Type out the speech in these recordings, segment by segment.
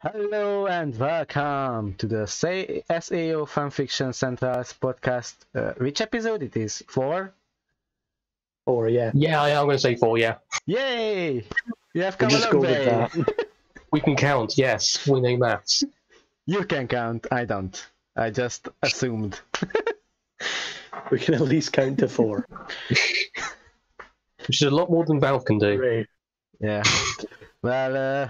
Hello and welcome to the SAO Fanfiction Central's podcast. Which episode it is? 4? 4, yeah. Yeah, I'm going to say 4, yeah. Yay! You have We'll come a just long go with way. that. We can count, yes. We know maths. You can count, I don't. I just assumed. We can at least count to 4. Which is a lot more than Valve can do. Great. Yeah. Well,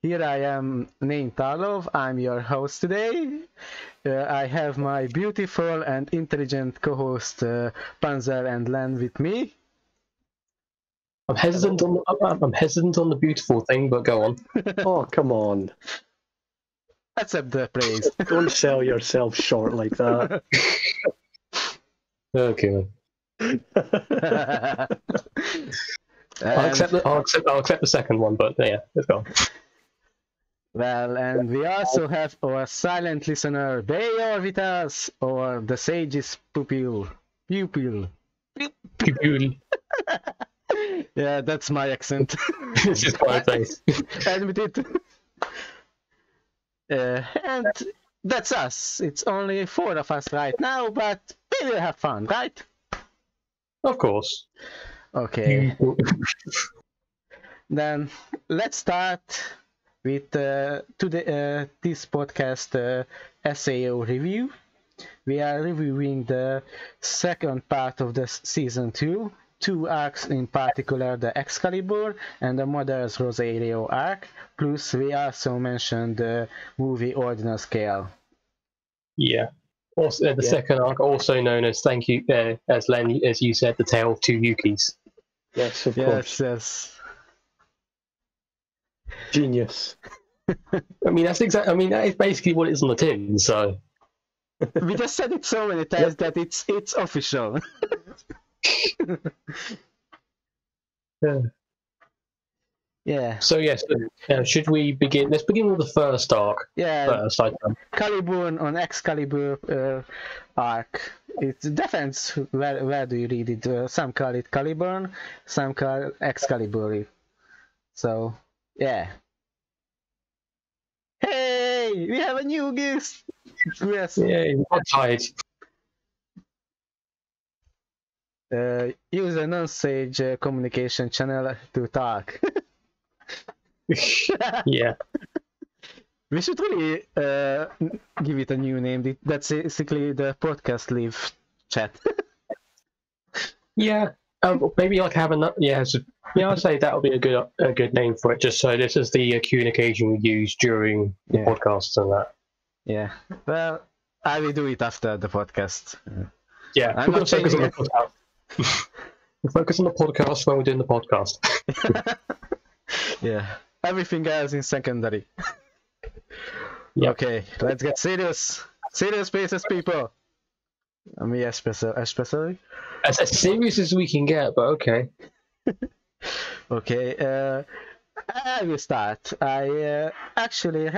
here I am, Nain. I'm your host today. I have my beautiful and intelligent co-host Panzer and Len with me. I'm hesitant on the beautiful thing, but go on. Oh, come on. Accept the praise. Don't sell yourself short like that. Okay. I'll accept the second one, but yeah, let's go. Well, and we also have our silent listener, Beyor with us, or the sage's pupil. Pupil. Yeah, that's my accent. This is quite nice. Admit it. And that's us. It's only 4 of us right now, but we will have fun, right? Of course. Okay. Then let's start with this podcast SAO review. We are reviewing the second part of the season 2. 2 arcs in particular, the Excalibur and the Mother's Rosario arc. Plus, we also mentioned the Movie Ordinal Scale. Yeah. Also, the second arc, also known as as Len, as you said, the Tale of Two Yukis. Yes, of course. Yes. Genius. I mean, that is basically what it is on the tin. So We just said it so many times that it's official. Yeah. So yes, should we begin? Let's begin with the first arc. Yeah. First, Caliburn on Excalibur arc. It depends where do you read it. Some call it Caliburn, some call Excalibur. So yeah. Hey, we have a new guest. Yes. Yeah, I'm tired. Use a non-sage communication channel to talk. Yeah. We should really give it a new name. That's basically the podcast live chat. Yeah. Maybe like have another. Yeah. So, yeah, I'd say that would be a good name for it. Just so this is the communication we use during the podcasts and that. Yeah. Well, I will do it after the podcast. Yeah. I'm not focus on changing the podcast. We focus on the podcast when we're doing the podcast. Yeah. Everything else in secondary. Yep. Okay, let's get serious. Serious faces, people. Me especially. As serious as we can get, but okay. Okay, I will start. I actually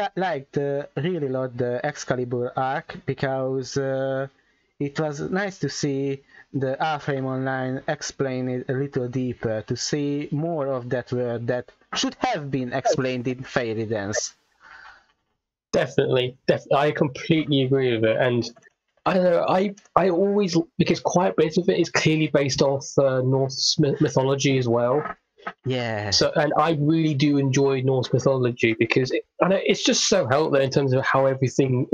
really loved the Excalibur arc because it was nice to see the Warframe Online explain it a little deeper, to see more of that world that should have been explained in Fairy Dance. Definitely. I completely agree with it, and I don't know. I always, because quite a bit of it is clearly based off Norse mythology as well. Yeah. So, and I really do enjoy Norse mythology because it's just so helpful in terms of how everything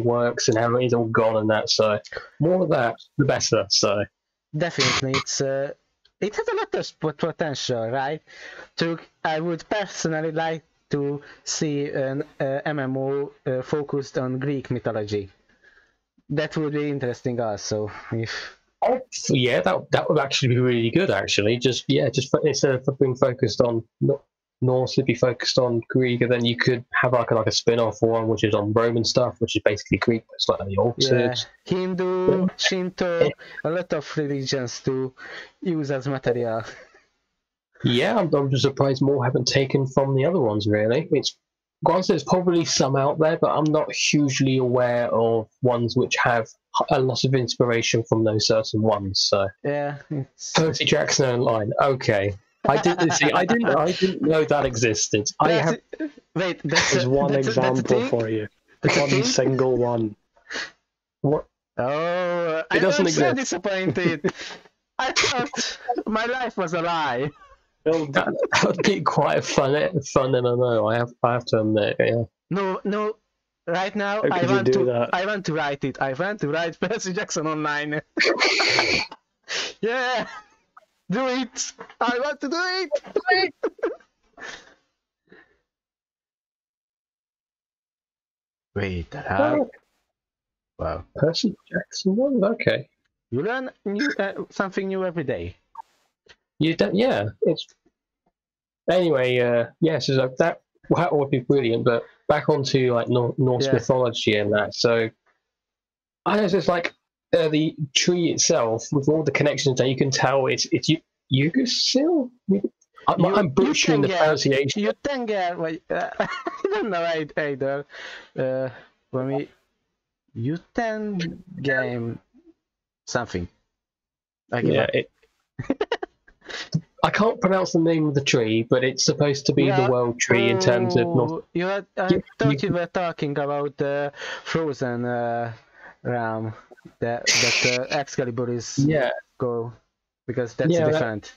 works and how it is all gone and that. So, more of that, the better. So, definitely, it has a lot of potential, right? I would personally like to see an MMO focused on Greek mythology. That would be interesting, also. Yeah, that would actually be really good. Actually, just instead of being focused on Norse, it'd be focused on Greek, and then you could have like a spin-off one, which is on Roman stuff, which is basically Greek, but slightly altered. Yeah, Hindu, Shinto, a lot of religions to use as material. Yeah, I'm just surprised more haven't taken from the other ones. Really, granted, there's probably some out there, but I'm not hugely aware of ones which have a lot of inspiration from those certain ones. So yeah, it's... Percy Jackson Online, okay. I didn't see. I didn't know that existed. There's one example for you. One single one. What? Oh, It doesn't I'm so exist. disappointed. I thought my life was a lie. Well, That would be quite fun. Fun, and I know. I have to admit, yeah. No. Right now, How could you do that? I want to write it. I want to write Percy Jackson Online. Yeah, do it. I want to do it. Do it. Wait, wow. Percy Jackson one? Okay. You learn something new every day. You don't, yeah. It's anyway. Yeah. So that would be brilliant. But back onto like Norse mythology and that. So I know it's like the tree itself with all the connections that you can tell. It's Yggdrasil. I'm butchering the pronunciation. You Tenger, I don't know either. For me, you game something. I can't pronounce the name of the tree, but it's supposed to be the world tree in terms of North. I thought you were talking about the frozen realm that Excalibur is go, because that's different.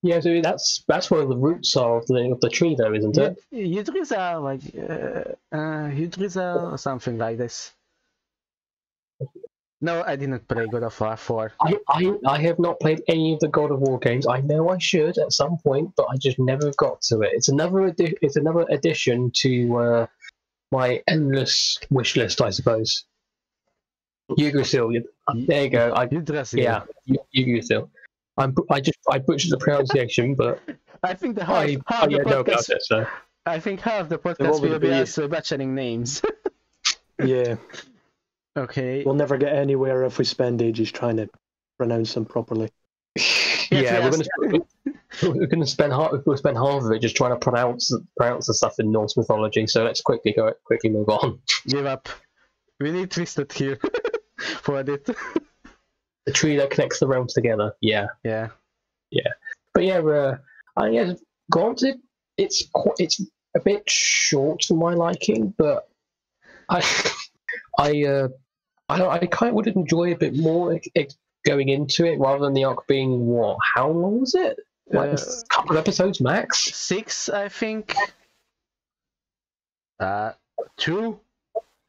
So that's where the roots are of the tree, though, isn't it? Yggdrasil, like Yggdrasil or something like this. No, I didn't play God of War 4. I have not played any of the God of War games. I know I should at some point, but I just never got to it. It's another addition to my endless wish list, I suppose. Yggdrasil. There you go. Yggdrasil. Yeah, Yggdrasil. I butchered the pronunciation, but I think the I know about it. So I think half the podcast will be us butchering names. Yeah. Okay. We'll never get anywhere if we spend ages trying to pronounce them properly. We're gonna spend half of it just trying to pronounce the stuff in Norse mythology. So let's quickly move on. Give up. We need Twisted here for it. The tree that connects the realms together. Yeah. But granted, it's a bit short for my liking, but I kind of would enjoy a bit more going into it rather than the arc being what? How long was it? Like a couple of episodes max? 6, I think. 2.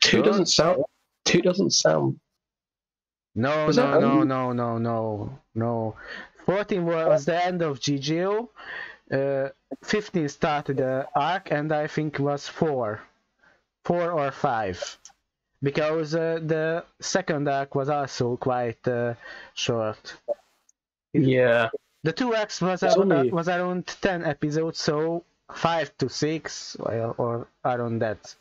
Two doesn't sound. No. 14 was the end of GGO. 15 started the arc, and I think it was 4 or 5, because the second arc was also quite short. Yeah. The 2 arcs was around 10 episodes, so 5 to 6 or around that.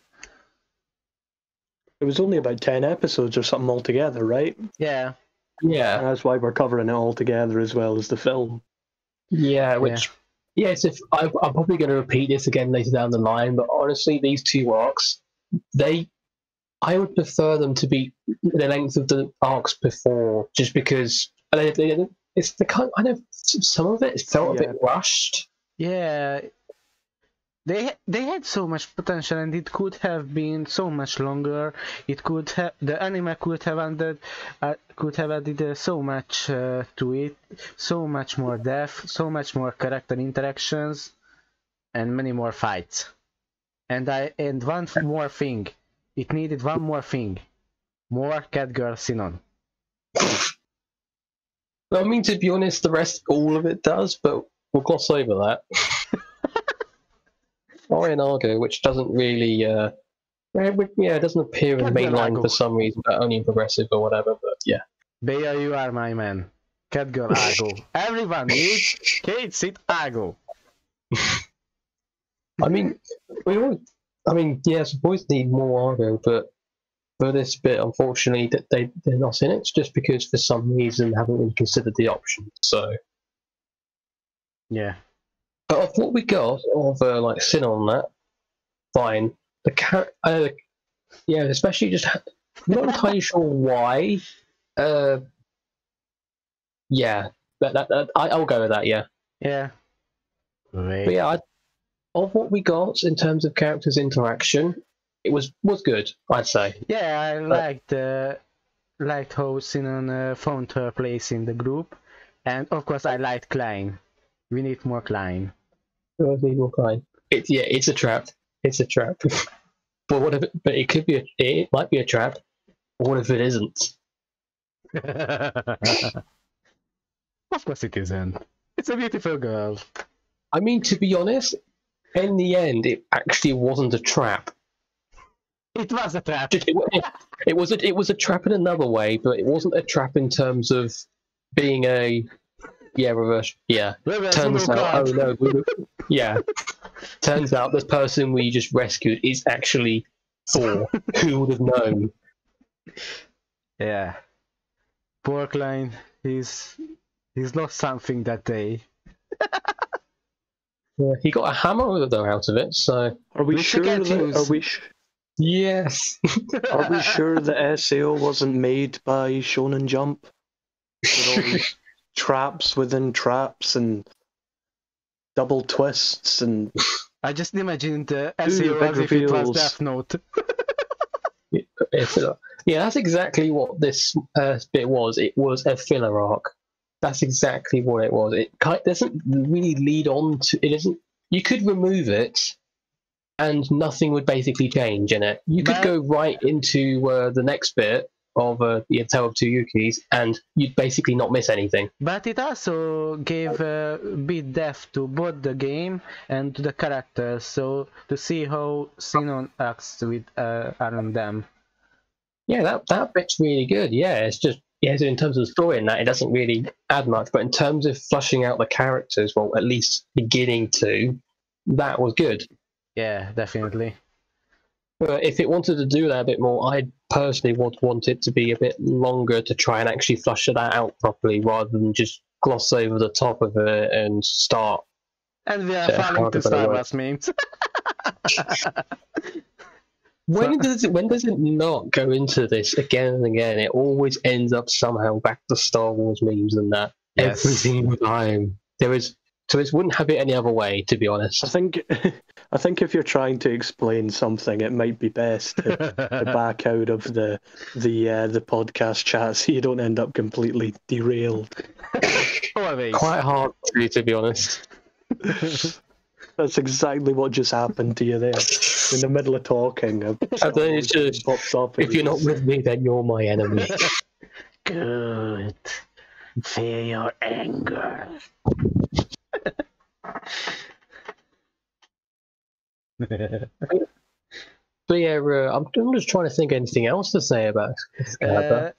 It was only about 10 episodes or something altogether, right? Yeah. And that's why we're covering it all together as well as the film. Yeah, yes, I'm probably going to repeat this again later down the line, but honestly, these 2 arcs, I would prefer them to be the length of the arcs before, just because it's the kind. I know some of it felt a bit rushed. Yeah. They had so much potential, and it could have been so much longer. The anime could have added so much to it, so much more depth, so much more character interactions, and many more fights. And one more thing, it needed one more thing, more Catgirl Sinon. I mean, to be honest, the rest, all of it does, but we'll gloss over that. Orion Argo, which doesn't really, it doesn't appear in the main line for some reason, but only in progressive or whatever. But yeah. Beyor, you are my man. Catgirl Argo. Everyone needs Kate Sit Argo. I mean, boys need more Argo, but for this bit, unfortunately, that they're not in it, just because for some reason haven't really considered the option. So yeah. But of what we got of like Sin on that, fine. Especially just I'm not entirely sure why. I'll go with that. Yeah. Yeah. Great. But yeah, of what we got in terms of characters' interaction, it was good, I'd say. Yeah, I liked how Sinan found her place in the group, and of course I liked Klein. We need more Klein. It's a trap. It's a trap. But what if it? But it might be a trap. But what if it isn't? Of course it isn't. It's a beautiful girl. I mean, to be honest, in the end, it actually wasn't a trap. It was a trap. It was a trap in another way, but it wasn't a trap in terms of being a reverse. Yeah. Turns out, oh no, turns out this person we just rescued is actually Thor. Who would have known? Yeah. Poor Klein. He's lost something that day. Yeah, he got a hammer though out of it. So are we sure that? Yes. Are we sure the SAO wasn't made by Shonen Jump? With all these traps within traps and double twists and. I just imagined the SAO as if it was Death Note. Yeah, that's exactly what this bit was. It was a filler arc. That's exactly what it was. It doesn't really lead on to. It isn't. You could remove it, and nothing would basically change in it. You could go right into the next bit of the Tale of Two Yukis, and you'd basically not miss anything. But it also gave a bit depth to both the game and to the characters, so to see how Sinon acts with around them. Yeah, that bit's really good. Yeah, it's just so in terms of the story and that, it doesn't really add much. But in terms of flushing out the characters, well, at least beginning to, that was good. Yeah, definitely. But if it wanted to do that a bit more, I personally would want it to be a bit longer to try and actually flush that out properly, rather than just gloss over the top of it and start. And we are falling to Star Wars memes. When does it not go into this again and again? It always ends up somehow back to Star Wars memes and that every single time. So it wouldn't have it any other way, to be honest. I think if you're trying to explain something, it might be best to back out of the podcast chat so you don't end up completely derailed. Quite hard to be honest. That's exactly what just happened to you there. In the middle of talking, and then it's just pops up. If you're not with me, then you're my enemy. Good. Feel your anger. But yeah, I'm just trying to think of anything else to say about Caliburn.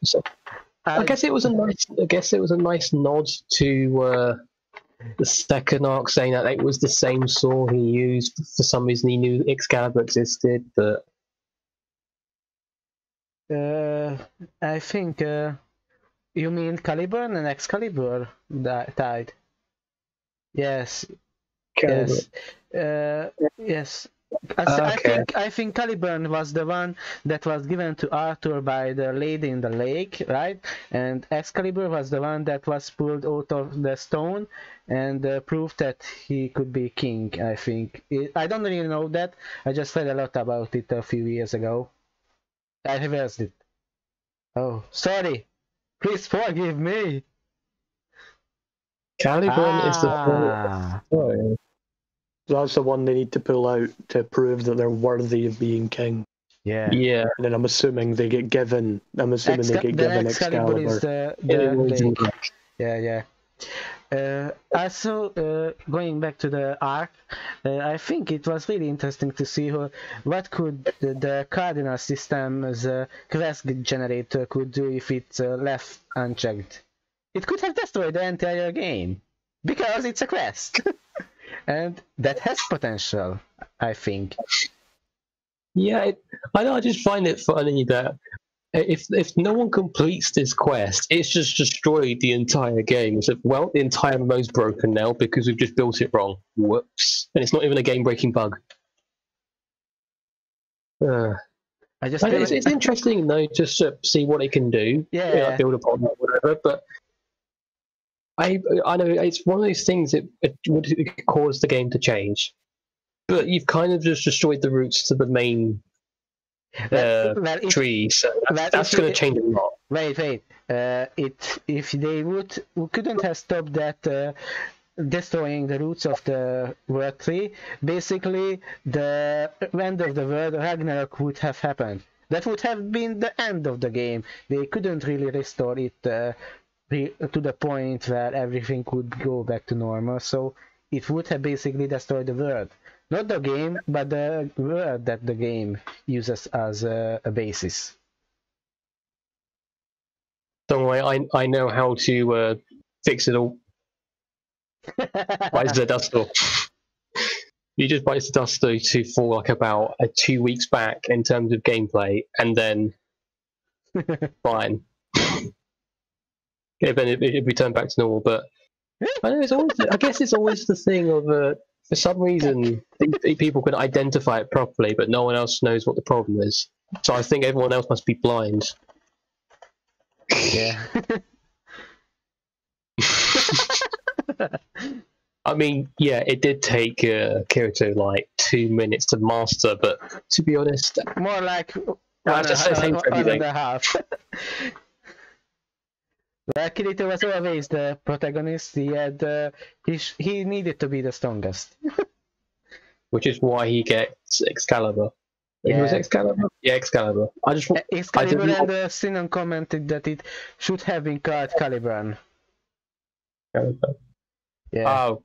I guess it was a nice nod to the second arc, saying that it was the same sword he used. For some reason, he knew Excalibur existed, but I think you mean Caliburn and Excalibur died. Yes. Caliburn. Yes. Yes. I think Caliburn was the one that was given to Arthur by the lady in the lake, right? And Excalibur was the one that was pulled out of the stone and proved that he could be king, I think. I don't really know that. I just read a lot about it a few years ago. I reversed it. Oh, sorry. Please forgive me. Caliburn is the story. That's the one they need to pull out to prove that they're worthy of being king. Yeah. Yeah. And then I'm assuming they get given. Excalibur. Is the yeah. Also, going back to the arc, I think it was really interesting to see what could the cardinal system's quest generator could do if it's left unchecked. It could have destroyed the entire game because it's a quest. And that has potential, I think. Yeah, I just find it funny that if no one completes this quest, it's just destroyed the entire game. It's like, well, the entire MMO's broken now because we've just built it wrong. Whoops. And it's not even a game-breaking bug. It's interesting, though, just to see what it can do. Yeah. Build upon that, whatever. But I know it's one of those things that it would cause the game to change, but you've kind of just destroyed the roots to the main tree, so that's going to change a lot. Wait. If they couldn't have stopped that destroying the roots of the world tree, basically the end of the world Ragnarok would have happened. That would have been the end of the game. They couldn't really restore it to the point where everything could go back to normal. So it would have basically destroyed the world. Not the game, but the word that the game uses as a basis. Don't worry, I know how to fix it all. Bites the duster. You just bites the duster for like about 2 weeks back in terms of gameplay, and then fine. Yeah, then it returned back to normal. But I know it's always. I guess it's always the thing of for some reason people can identify it properly, but no one else knows what the problem is. So I think everyone else must be blind. Yeah. I mean, yeah, it did take Kirito like 2 minutes to master, but to be honest, more like one and a half. Well, Kirito was always the protagonist. He needed to be the strongest. Which is why he gets Excalibur. Yeah. It was Excalibur? Yeah, Excalibur. Excalibur, and Sinan commented that it should have been called Caliburn. Caliburn. Yeah. Oh.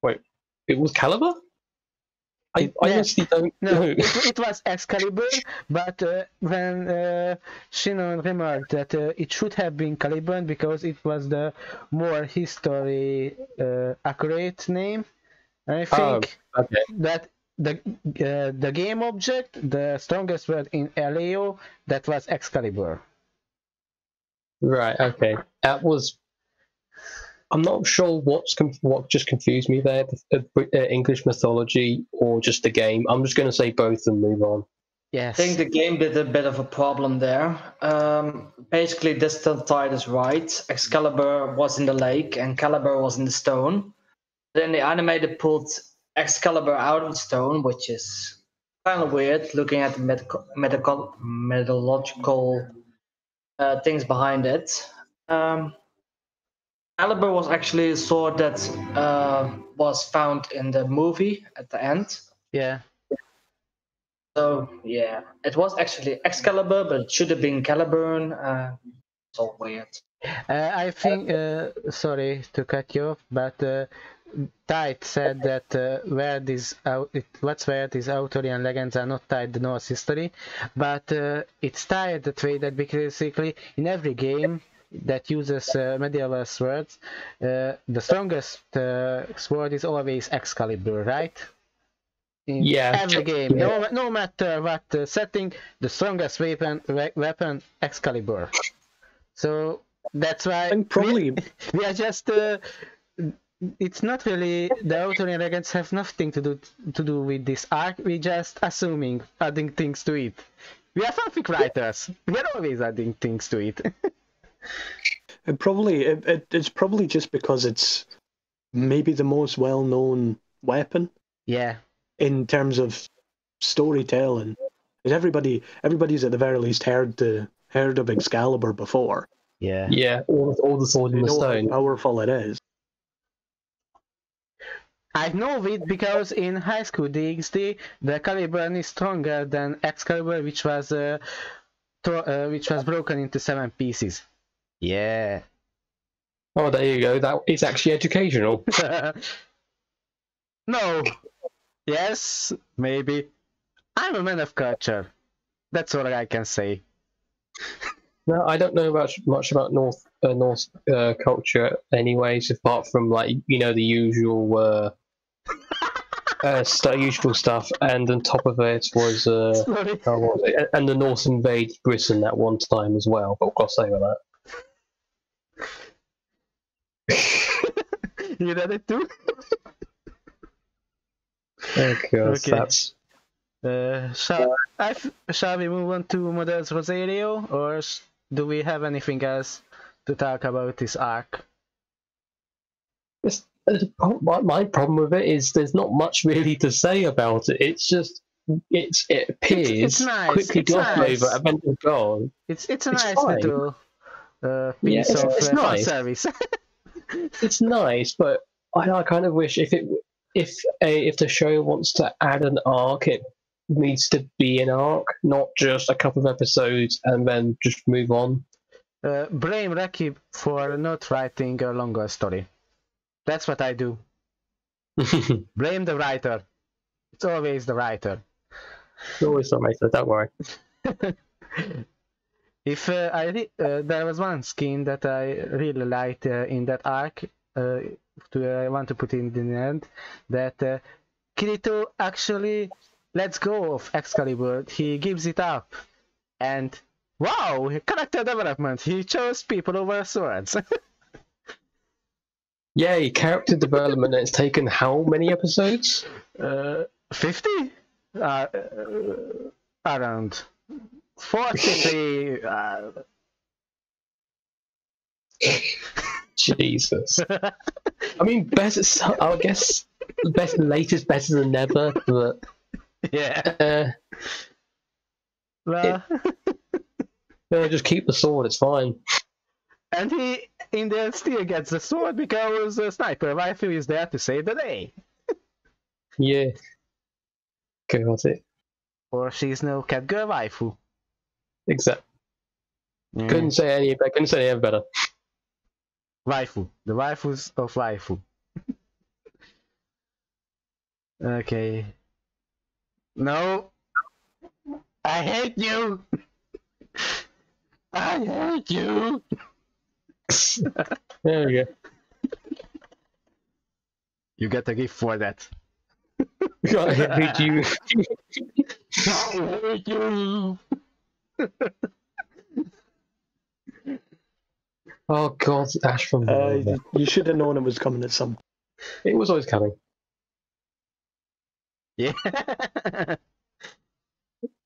Wait, it was Caliber? I honestly don't know. It was Excalibur, but when Shinon remarked that it should have been Caliburn because it was the more history accurate name, I think that the game object, the strongest word in SAO, that was Excalibur. Right. Okay. That was. I'm not sure what just confused me there, the English mythology or just the game. I'm just going to say both and move on. Yes. I think the game did a bit of a problem there. Basically, Distant Tide is right. Excalibur was in the lake and Caliburn was in the stone. Then the animator pulled Excalibur out of the stone, which is kind of weird looking at the methodological things behind it. Caliburn was actually a sword that was found in the movie at the end. Yeah. So yeah, it was actually Excalibur, but it should have been Caliburn. It's all weird. I think, sorry to cut you off, but Tide said that where these Arthurian legends are not tied to Norse history, but it's tied that way that basically in every game that uses medieval swords, the strongest sword is always Excalibur, right? In every game, yeah. No matter what setting, the strongest weapon Excalibur. So that's why we are just. It's not really the Arthurian legends have nothing to do with this arc. We just assuming, adding things to it. We are fanfic writers. We are always adding things to it. It's probably just because it's maybe the most well-known weapon. Yeah. In terms of storytelling, everybody's at the very least heard of Excalibur before. Yeah. Yeah. All the sword in the stone. How powerful it is. I know it because in High School DxD, the Caliburn is stronger than Excalibur, which was broken into 7 pieces. Yeah. Oh, there you go. That is actually educational. No. Yes, maybe. I'm a man of culture. That's all I can say. No, I don't know much about Norse culture, anyways. Apart from the usual usual stuff, and on top of it was and the Norse invaded Britain at one time as well. But I'll say with that. You did it too? Okay. That's. Shall we move on to Models Rosario, or do we have anything else to talk about this arc? My problem with it is there's not much really to say about it. It's just it appears, it's nice. quickly glossed over, and then it's gone. It's a nice little piece of it's fan nice. service. It's nice, but I kind of wish if the show wants to add an arc, it needs to be an arc, not just a couple of episodes and then just move on. Blame Reki for not writing a longer story. That's what I do. Blame the writer. It's always the writer. It's always the writer, don't worry. If there was one skin that I really liked in that arc, I want to put in the end, that Kirito actually lets go of Excalibur. He gives it up, and wow, character development. He chose people over swords. Yay, character development. It's taken how many episodes? 50? Around 43. Jesus. I mean, best. I guess best late is better than never. But yeah. Well, just keep the sword. It's fine. And he in there still gets the sword because the sniper rifle is there to save the day. Yeah. Got it. Or she's no catgirl waifu. Exactly. Couldn't say any better. Waifu. The waifus of waifu. Okay. No. I hate you. I hate you. There we go. You get a gift for that. I hate you. I hate you. Oh God, Ash from you should have known it was coming at some point. It was always coming. Yeah.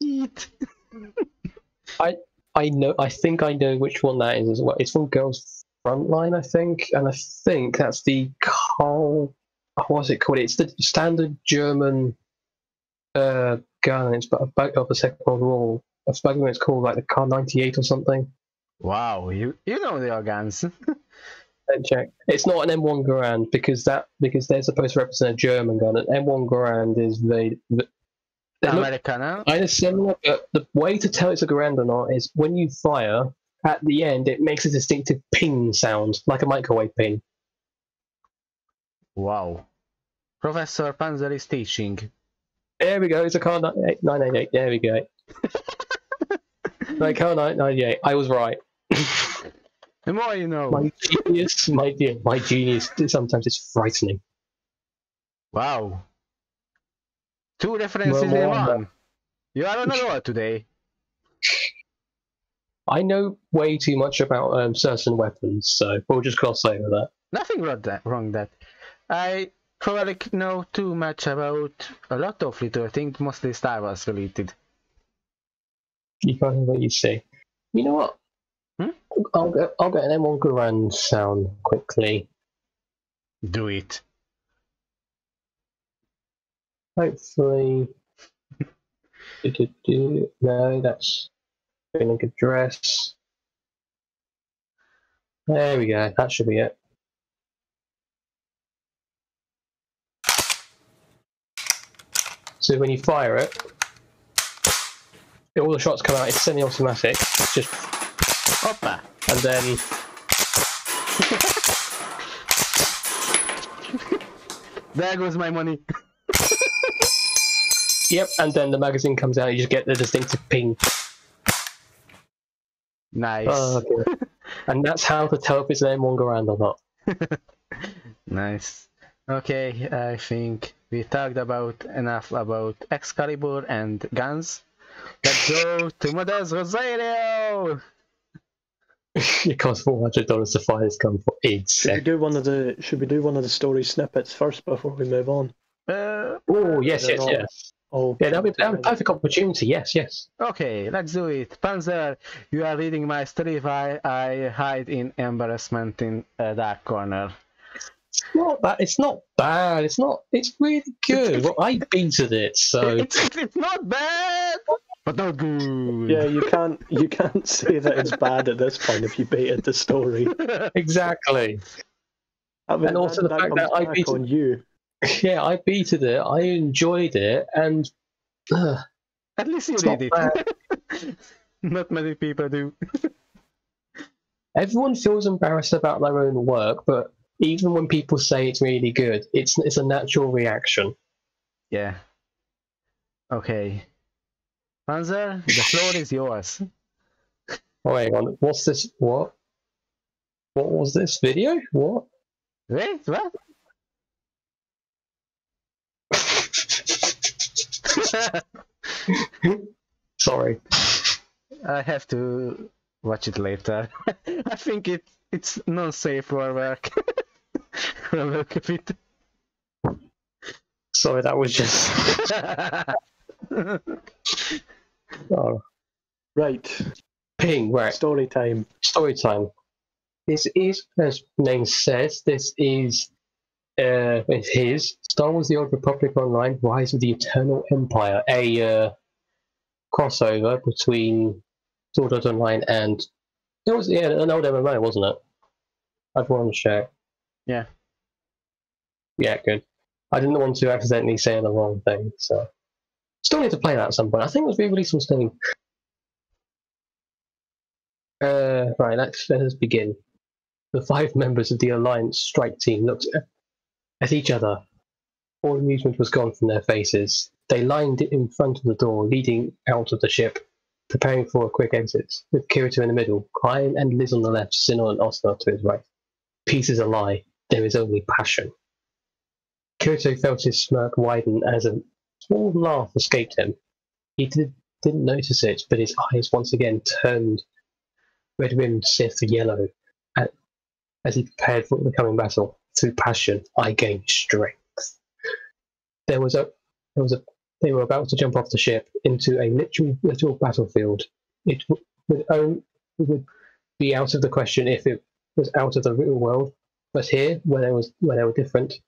Eat. I think I know which one that is as well. It's from Girls Frontline, I think, and I think that's the what's it called? It's the standard German gun. It's about of the Second World War. I suppose it's called like the Car 98 or something. Wow, you know the guns. Check. It's not an M1 Garand because they're supposed to represent a German gun. An M1 Garand is the Americana. Either similar, but the way to tell it's a Garand or not is when you fire, at the end it makes a distinctive ping sound, like a microwave ping. Wow. Professor Panzer is teaching. There we go, it's a Car 988, there we go. Like Car 998, I was right. The more you know. My genius, sometimes it's frightening. Wow. 2 references in one. You are on a roll today. I know way too much about certain weapons, so we'll just gloss over that. Nothing wrong that. I probably know too much about a lot of little things, mostly Star Wars related. You can't hear what you say. You know what? I'll get an M1 Garand sound quickly. Do it. Hopefully. No, that's filling address. There we go. That should be it. So when you fire it, all the shots come out. It's semi-automatic. It's just Hoppa. And then there goes my money. Yep, and then the magazine comes out, you just get the distinctive ping. Nice. Okay. And that's how to tell if it's an M1 Garand or not. Nice. Okay, I think we talked about enough about Excalibur and guns. Let's go to Mother's Rosario! It costs $400 to fire this gun for AIDS. Should we do one of the story snippets first before we move on? Oh yes. Oh, Yeah, that'd be a perfect opportunity. Yes, yes. Okay, let's do it. Panzer, you are reading my story while I hide in embarrassment in a dark corner. Not bad. It's not bad. It's not. It's really good. Well, I beated it, so It's not bad, but not good. Yeah, you can't say that it's bad at this point if you baited the story. exactly. I mean, And also the fact comes that I back beat on you. Yeah, I beated it. I enjoyed it, and At least you it's did not it. Not many people do. everyone feels embarrassed about their own work, but even when people say it's really good, it's a natural reaction. Yeah. Okay. Panzer, the floor is yours. Oh, hang on. What's this? What? What was this video? What? Wait, what? Sorry. I have to watch it later. I think it's not safe for work. For work of it. Sorry, that was just. Oh. Right. Ping, right. Story time. Story time. This is, as name says, this is his Star Wars: The Old Republic Online: Rise of the Eternal Empire, a crossover between Sword Art Online and it was an old MMO, wasn't it? I'd want to check. Yeah. Yeah, good. I didn't want to accidentally say the wrong thing, so still need to play that at some point. I think it was re-released on Steam. Right, let us begin. The 5 members of the Alliance strike team looked at each other. All amusement was gone from their faces. They lined in front of the door leading out of the ship, preparing for a quick exit, with Kirito in the middle, Klein and Liz on the left, Sinnoh and Oscar to his right. Peace is a lie. There is only passion. Kirito felt his smirk widen as a small laugh escaped him. He didn't notice it, but his eyes once again turned red-rimmed Sith yellow as he prepared for the coming battle. Through passion, I gained strength. They were about to jump off the ship into a literal battlefield. It would be out of the question if it was out of the real world, but here, where they were different,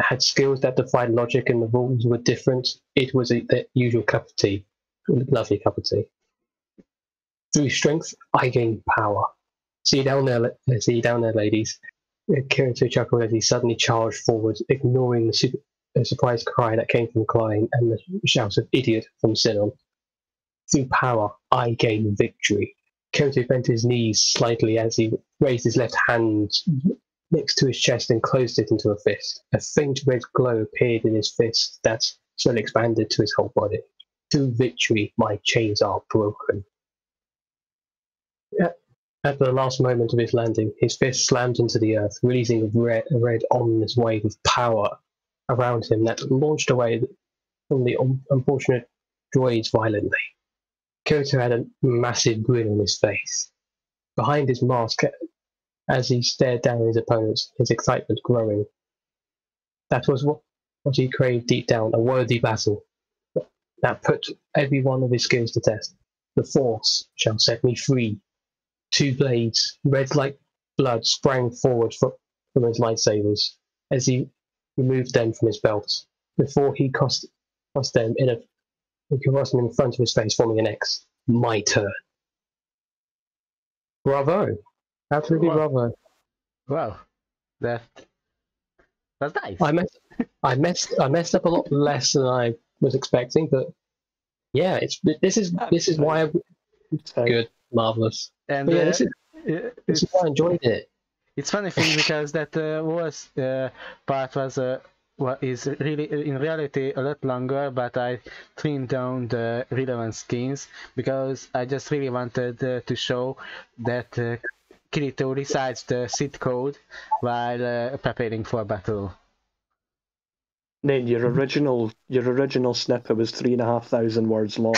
had skills that defied logic and the rules were different, it was their usual cup of tea. Lovely cup of tea. Through strength, I gained power. See you down there, ladies. Kirito chuckled as he suddenly charged forward, ignoring the surprised cry that came from Klein and the shout of idiot from Sinnoh. Through power, I gain victory. Kirito bent his knees slightly as he raised his left hand next to his chest and closed it into a fist. A faint red glow appeared in his fist that slowly expanded to his whole body. Through victory, my chains are broken. At the last moment of his landing, his fist slammed into the earth, releasing a red ominous wave of power around him that launched away from the unfortunate droids violently. Kirito had a massive grin on his face. Behind his mask, as he stared down at his opponents, his excitement growing. That was what he craved deep down, a worthy battle that put every one of his skills to test. The Force shall set me free. 2 blades, red like blood, sprang forward from his lightsabers as he removed them from his belt. Before he crossed them in front of his face, forming an X. My turn. Bravo! Absolutely bravo. Wow, that's nice. I messed up a lot less than I was expecting, but yeah, this is why it's good, marvelous. And yeah, this is why I enjoyed it. It's funny thing because that part is really in reality a lot longer, but I trimmed down the relevant skins because I just really wanted to show that Kirito recites the Sith code while preparing for battle. Nain, your original snippet was 3,500 words long.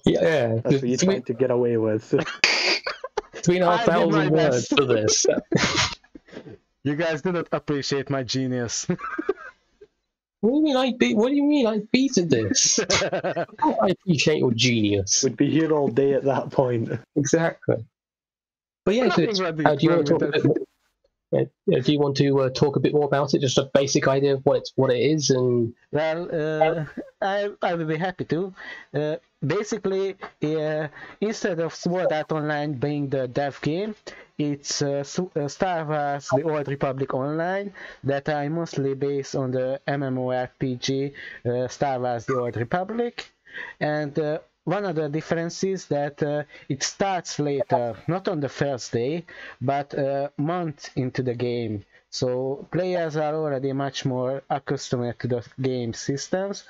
Yeah, that's what you tried to get away with. 3,500 words for this. You guys do not appreciate my genius. What do you mean I beaten this? I appreciate your genius. Would be here all day at that point. Exactly. But yeah, so do you want to talk a bit more? Do you want to talk a bit more about it? Just a basic idea of what it is, and well, I will be happy to. Basically, instead of Sword Art Online being the dev game, it's Star Wars: The Old Republic Online that are mostly based on the MMORPG Star Wars: The Old Republic, and one of the differences that it starts later, not on the first day, but a month into the game. So players are already much more accustomed to the game systems,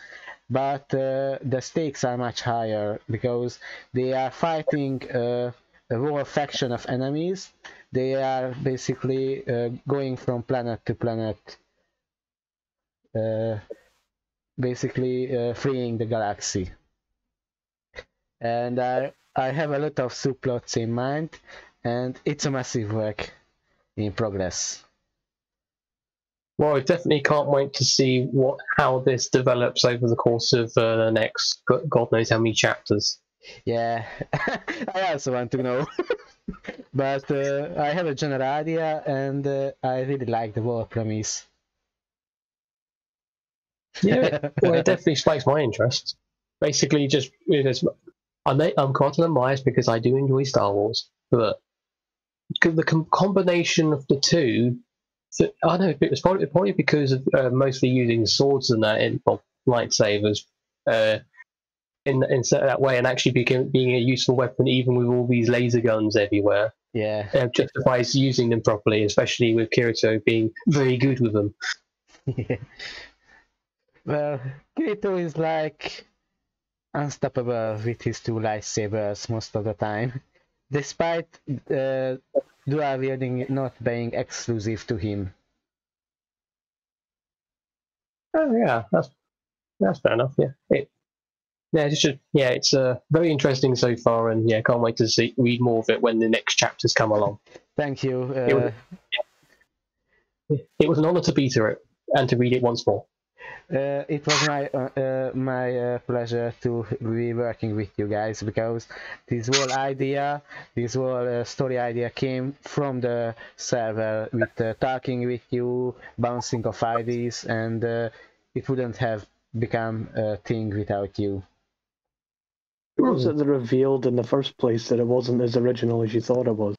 but the stakes are much higher because they are fighting a whole faction of enemies. They are basically going from planet to planet, basically freeing the galaxy. And I have a lot of subplots in mind, and it's a massive work in progress. well, I definitely can't wait to see how this develops over the course of the next God knows how many chapters. Yeah, I also want to know. But I have a general idea, and I really like the whole premise. Yeah, well, it definitely spikes my interest. Basically, just because I'm quite unbiased because I do enjoy Star Wars, but the combination of the two, I know it was probably because of mostly using swords and that, lightsabers, in that way, and actually being a useful weapon even with all these laser guns everywhere. Yeah, justifies using them properly, especially with Kirito being very good with them. yeah. Well, Kirito is like unstoppable with his two lightsabers most of the time, despite dual wielding not being exclusive to him. Oh yeah, that's fair enough. Yeah, it's very interesting so far, and yeah, can't wait to read more of it when the next chapters come along. Thank you. It was an honor to be through it and to read it once more. It was my pleasure to be working with you guys, because this whole story idea came from the server with talking with you, bouncing off ideas, and it wouldn't have become a thing without you. Who was it that revealed in the first place that it wasn't as original as you thought it was?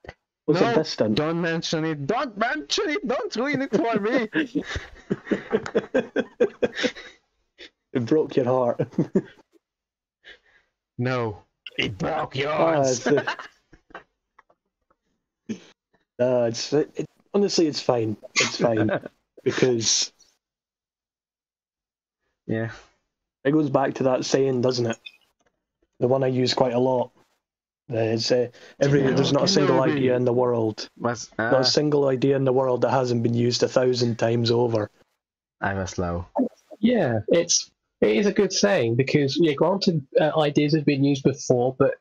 Was it distant? Don't mention it! Don't mention it! Don't ruin it for me! It broke your heart. No, it broke yours! Honestly, it's fine. It's fine. Because... Yeah. It goes back to that saying, doesn't it? The one I use quite a lot. There's not a single idea in the world. Not a single idea in the world that hasn't been used 1,000 times over. I was slow. Yeah, it is a good saying because, yeah, granted, ideas have been used before, but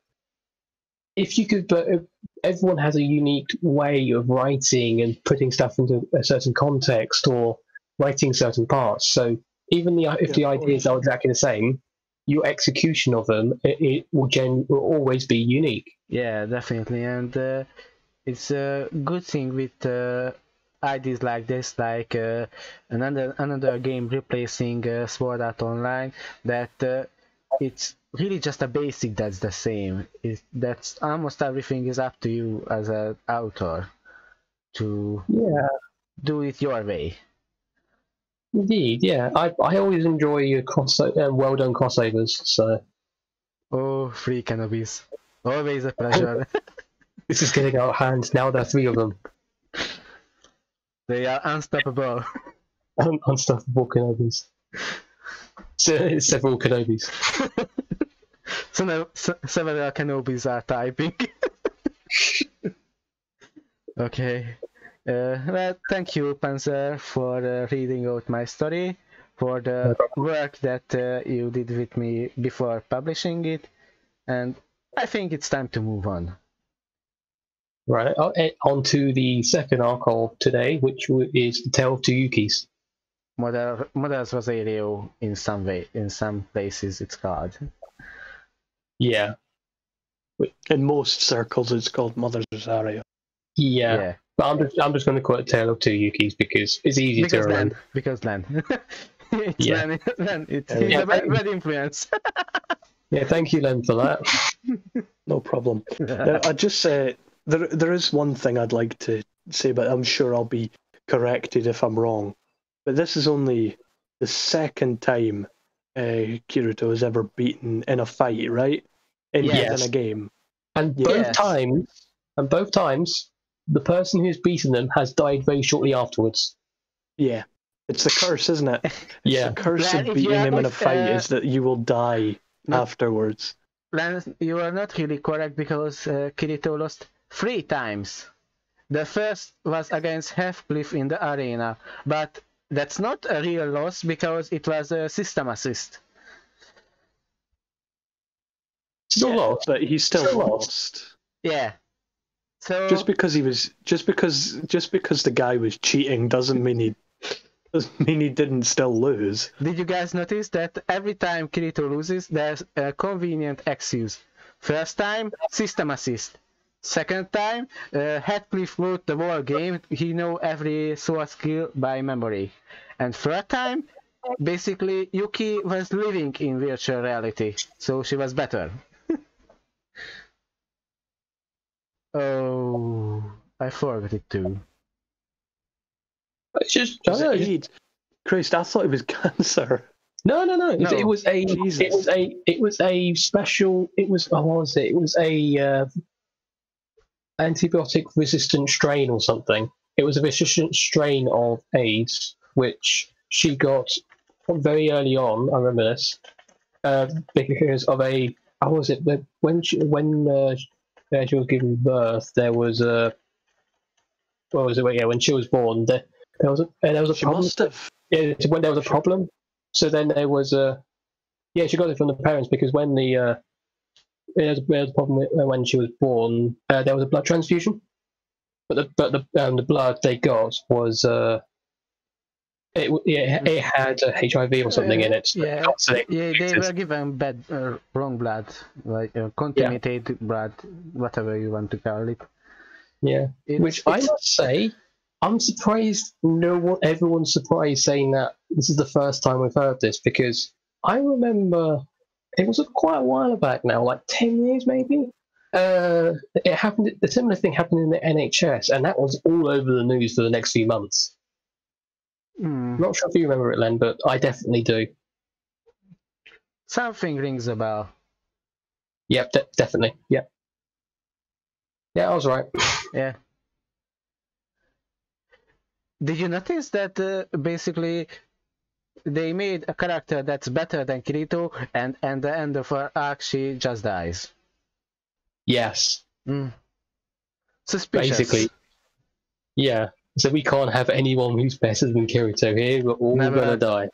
everyone has a unique way of writing and putting stuff into a certain context or writing certain parts. So even if the ideas are exactly the same, your execution of them it will always be unique. Yeah, definitely, and it's a good thing with ideas like this, like another game replacing Sword Art Online, that it's really just a basic that's the same. That's almost everything is up to you as an author to do it your way. Indeed, yeah. I always enjoy well done crossovers. So. Oh, 3 Kenobis. Always a pleasure. This is getting out of hand. Now there are 3 of them. They are unstoppable. Unstoppable Kenobis. Several Kenobis. Several Kenobis are typing. Okay. Well, thank you, Panzer, for reading out my story, for the work that you did with me before publishing it, and I think it's time to move on. Right, on to the second arc of today, which is The Tale of Two Yukis. Mother's Rosario in some places it's called. Yeah. In most circles, it's called Mother's Rosario. Yeah. But I'm just going to call it Tale of Two Yukis because it's easy to remember. Because Len. It's Yeah. Len. He's a bad influence. Yeah, thank you, Len, for that. No problem. Now, I just there is one thing I'd like to say, but I'm sure I'll be corrected if I'm wrong. But this is only the second time Kirito has ever beaten in a fight, right? In a game. And both times, the person who's beaten them has died very shortly afterwards. Yeah. It's the curse, isn't it? Yeah. The curse of beating him in a fight is that you will die afterwards. Lance, you are not really correct because Kirito lost 3 times. The first was against Heathcliff in the arena, but that's not a real loss because it was a system assist. Still lost, but he still lost. Yeah. So just because the guy was cheating doesn't mean he didn't still lose. Did you guys notice that every time Kirito loses, there's a convenient excuse? First time, system assist. Second time, Heathcliff wrote the whole game. He know every sword skill by memory. And third time, basically Yuki was living in virtual reality, so she was better. Oh, I forgot it too. It's just Christ, I thought it was cancer. No. It was a special. It was what was it? It was a antibiotic resistant strain or something. It was a resistant strain of AIDS, which she got very early on. I remember this because of a. How was it? When she was giving birth, there was a. What was it? Yeah, when she was born, there was a problem. Must have. Yeah, when there was a problem. So then there was a. Yeah, she got it from the parents because when there was a problem when she was born. There was a blood transfusion, but the blood they got was it had HIV or something in it. They were given bad wrong blood, like contaminated blood, whatever you want to call it. Yeah, which I must say, I'm surprised everyone's surprised saying that this is the first time we've heard this, because I remember it was quite a while back now, like 10 years maybe. It happened. A similar thing happened in the NHS, and that was all over the news for the next few months. I'm not sure if you remember it, Len, but I definitely do. Something rings a bell. Yep, definitely. Yep. Yeah, I was right. Yeah. Did you notice that basically they made a character that's better than Kirito, and at the end of her arc she just dies? Yes. Suspicious. Basically. Yeah. So we can't have anyone who's better than Kirito here. We're all gonna die.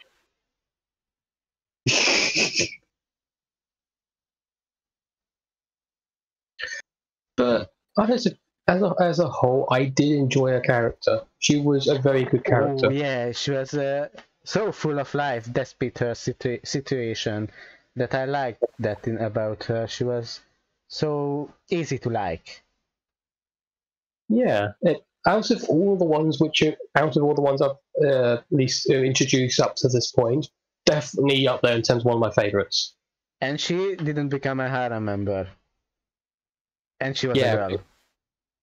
But as a whole, I did enjoy her character. She was a very good character. Oh, yeah, she was so full of life despite her situation that I liked that about her. She was so easy to like. Yeah, out of all the ones I've at least introduced up to this point, definitely up there in terms of one of my favorites. And she didn't become a harem member. And she was a girl.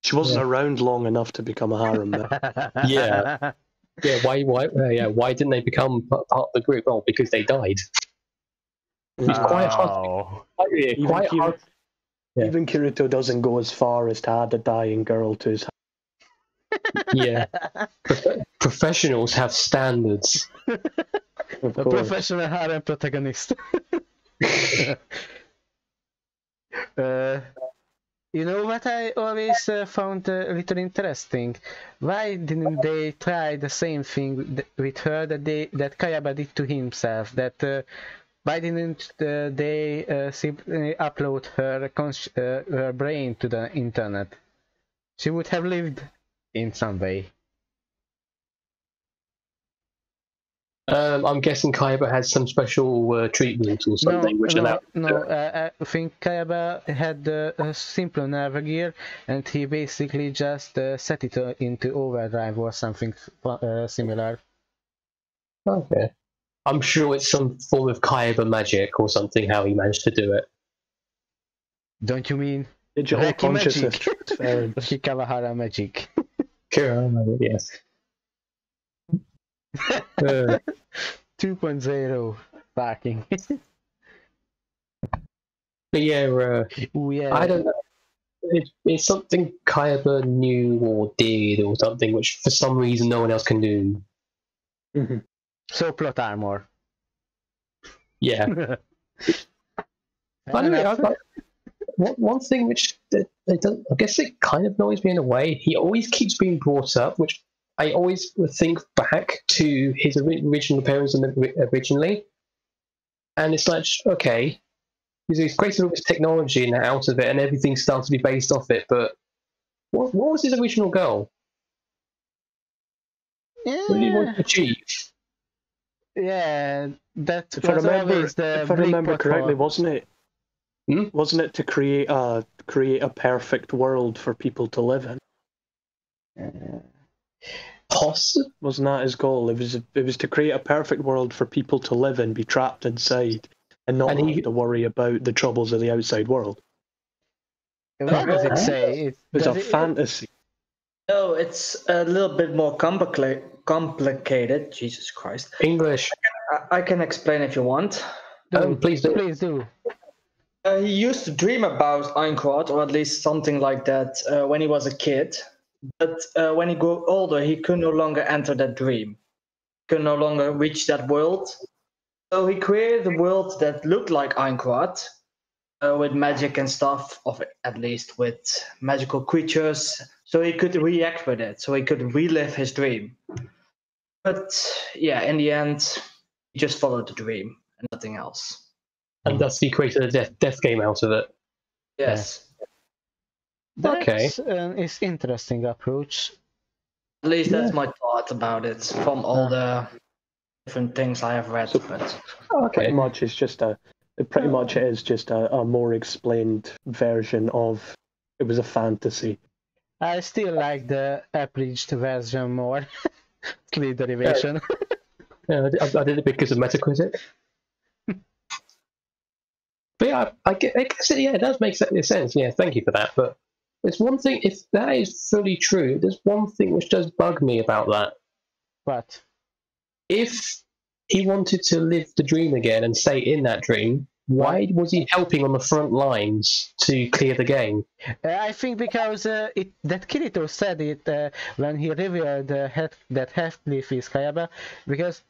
She wasn't around long enough to become a harem member. Yeah. Why didn't they become part of the group? Oh, because they died. It's quite hard. Even Kirito doesn't go as far as to add a dying girl to his. Yeah. Professionals have standards. A professional harem protagonist. You know what I always found a little interesting? Why didn't they try the same thing with her that Kayaba did to himself? Why didn't they simply upload her brain to the internet? She would have lived in some way. I'm guessing Kaiba has some special treatment or something, I think Kaiba had a simple Navigear, and he basically just set it into overdrive or something similar. Okay. I'm sure it's some form of Kaiba magic or something, how he managed to do it. Don't you mean digital consciousness transference? Kawahara magic. Kawahara magic, yes. 2.0 backing. But yeah, I don't know. It's something Kaiba knew or did or something which for some reason no one else can do. Mm-hmm. So plot armor. Yeah. By the way, one thing which I guess it kind of annoys me in a way, he always keeps being brought up, which I always think back to his original appearance originally, and it's like, okay, he's created all this technology and out of it, and everything starts to be based off it, but what was his original goal? Yeah. What did he want to achieve? Yeah, that if I remember correctly, wasn't it? Wasn't it to create a perfect world for people to live in? Possibly. Wasn't that his goal? It was to create a perfect world for people to live in, be trapped inside, and not have to worry about the troubles of the outside world. What does it say? It was a fantasy. No, it's a little bit more complicated. Jesus Christ. English. I can explain if you want. Please do. Please do. He used to dream about Aincrad, or at least something like that, when he was a kid. But when he grew older, he could no longer enter that dream. He could no longer reach that world. So he created a world that looked like Aincrad, with magic and stuff, at least with magical creatures, so he could react with it, so he could relive his dream. But yeah, in the end, he just followed the dream and nothing else. And thus he created a death game out of it. Yes. That's an interesting approach. At least that's my thought about it from all the different things I have read. Pretty much it is just a more explained version of it was a fantasy. I still like the abridged version more. Clear derivation. Yeah, I did it because of Metacritic. But yeah, I guess it does make sense. Yeah, thank you for that. But there's one thing, if that is fully true, there's one thing which does bug me about that. What? If he wanted to live the dream again and stay in that dream, why was he helping on the front lines to clear the game? I think because that Kirito said it when he revealed that Heathcliff is Kayaba, because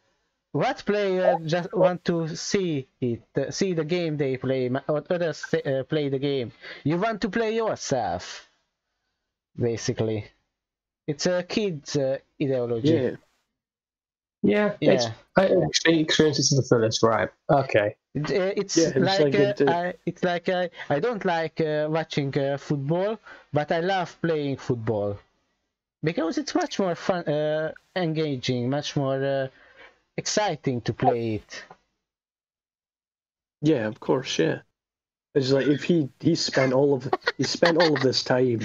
what player just want to see the game they play, or others play the game? You want to play yourself, basically. It's a kid's ideology. Yeah. I experience this to the fullest, right? Okay. It's like I don't like watching football, but I love playing football because it's much more fun, engaging, much more exciting to play it. Yeah, of course. Yeah, it's like if he spent all of this time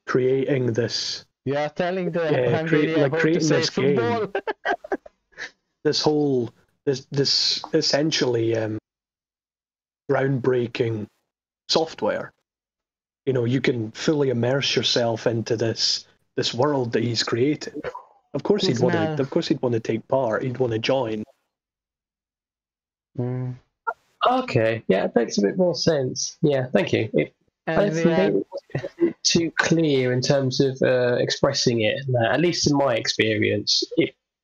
creating this. You are telling creating this game. This essentially groundbreaking software. You know, you can fully immerse yourself into this world that he's created. Of course he'd want to take part. He'd want to join. Okay, yeah, it makes a bit more sense. Yeah, thank you. It wasn't too clear in terms of expressing it. At least in my experience,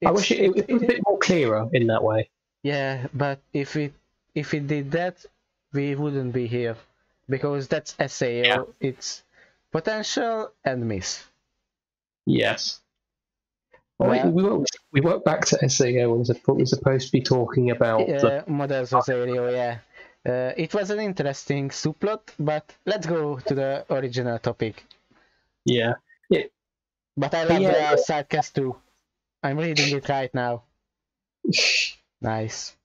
I wish it was a bit more clearer in that way. Yeah, but if it did that, we wouldn't be here, because that's SAO. Yeah. It's potential and miss. Yes. Well, we went back to SAO and we're supposed to be talking about Models Rosario. Yeah, it was an interesting subplot, but let's go to the original topic. Yeah. But I love the sidecast too. I'm reading it right now. Nice.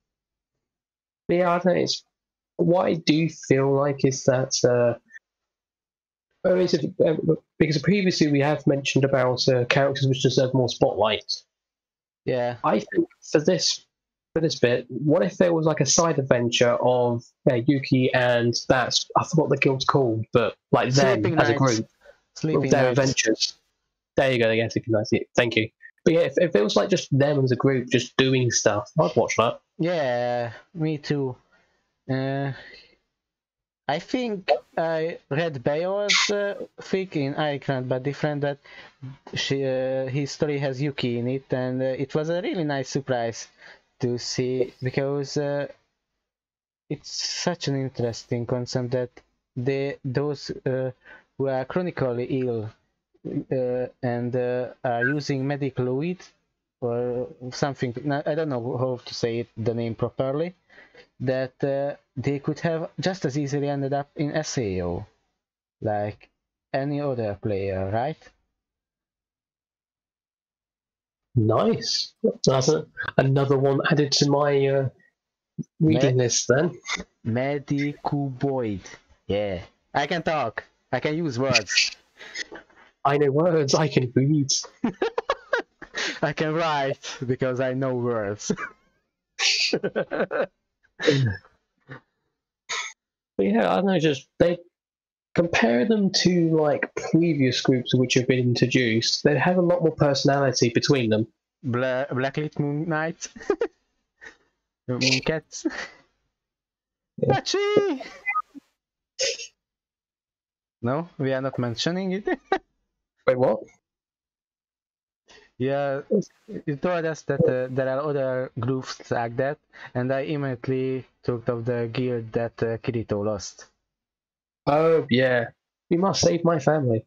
But yeah, I think it's what I do feel like is that because previously we have mentioned about characters which deserve more spotlight. Yeah. I think for this bit, what if there was like a side adventure of Yuki and I forgot the guild's called, but like Sleeping them as a Nights. group, Sleeping their Nights. adventures. There you go. Yeah, Sleeping Nights. Thank you. But yeah, if it was like just them as a group just doing stuff, I'd watch that. Yeah, me too. I think I read Beyor's fic in Iceland, but different that his story has Yuki in it, and it was a really nice surprise to see, because it's such an interesting concept that those who are chronically ill and are using Medicloid or something, I don't know how to say the name properly, that they could have just as easily ended up in SAO like any other player, right? Nice. That's another one added to my reading list then. Medicuboid. Yeah. I can talk. I can use words. I know words. I can read. I can write because I know words. But yeah, I don't know, just they compare them to like previous groups which have been introduced. They have a lot more personality between them. Blacklit Moon Knights. Moon Cats. Yeah. Pachi! No, we are not mentioning it. Wait, what? Yeah, you told us that there are other groups like that, and I immediately thought of the guild that Kirito lost. Oh, yeah. You must save my family.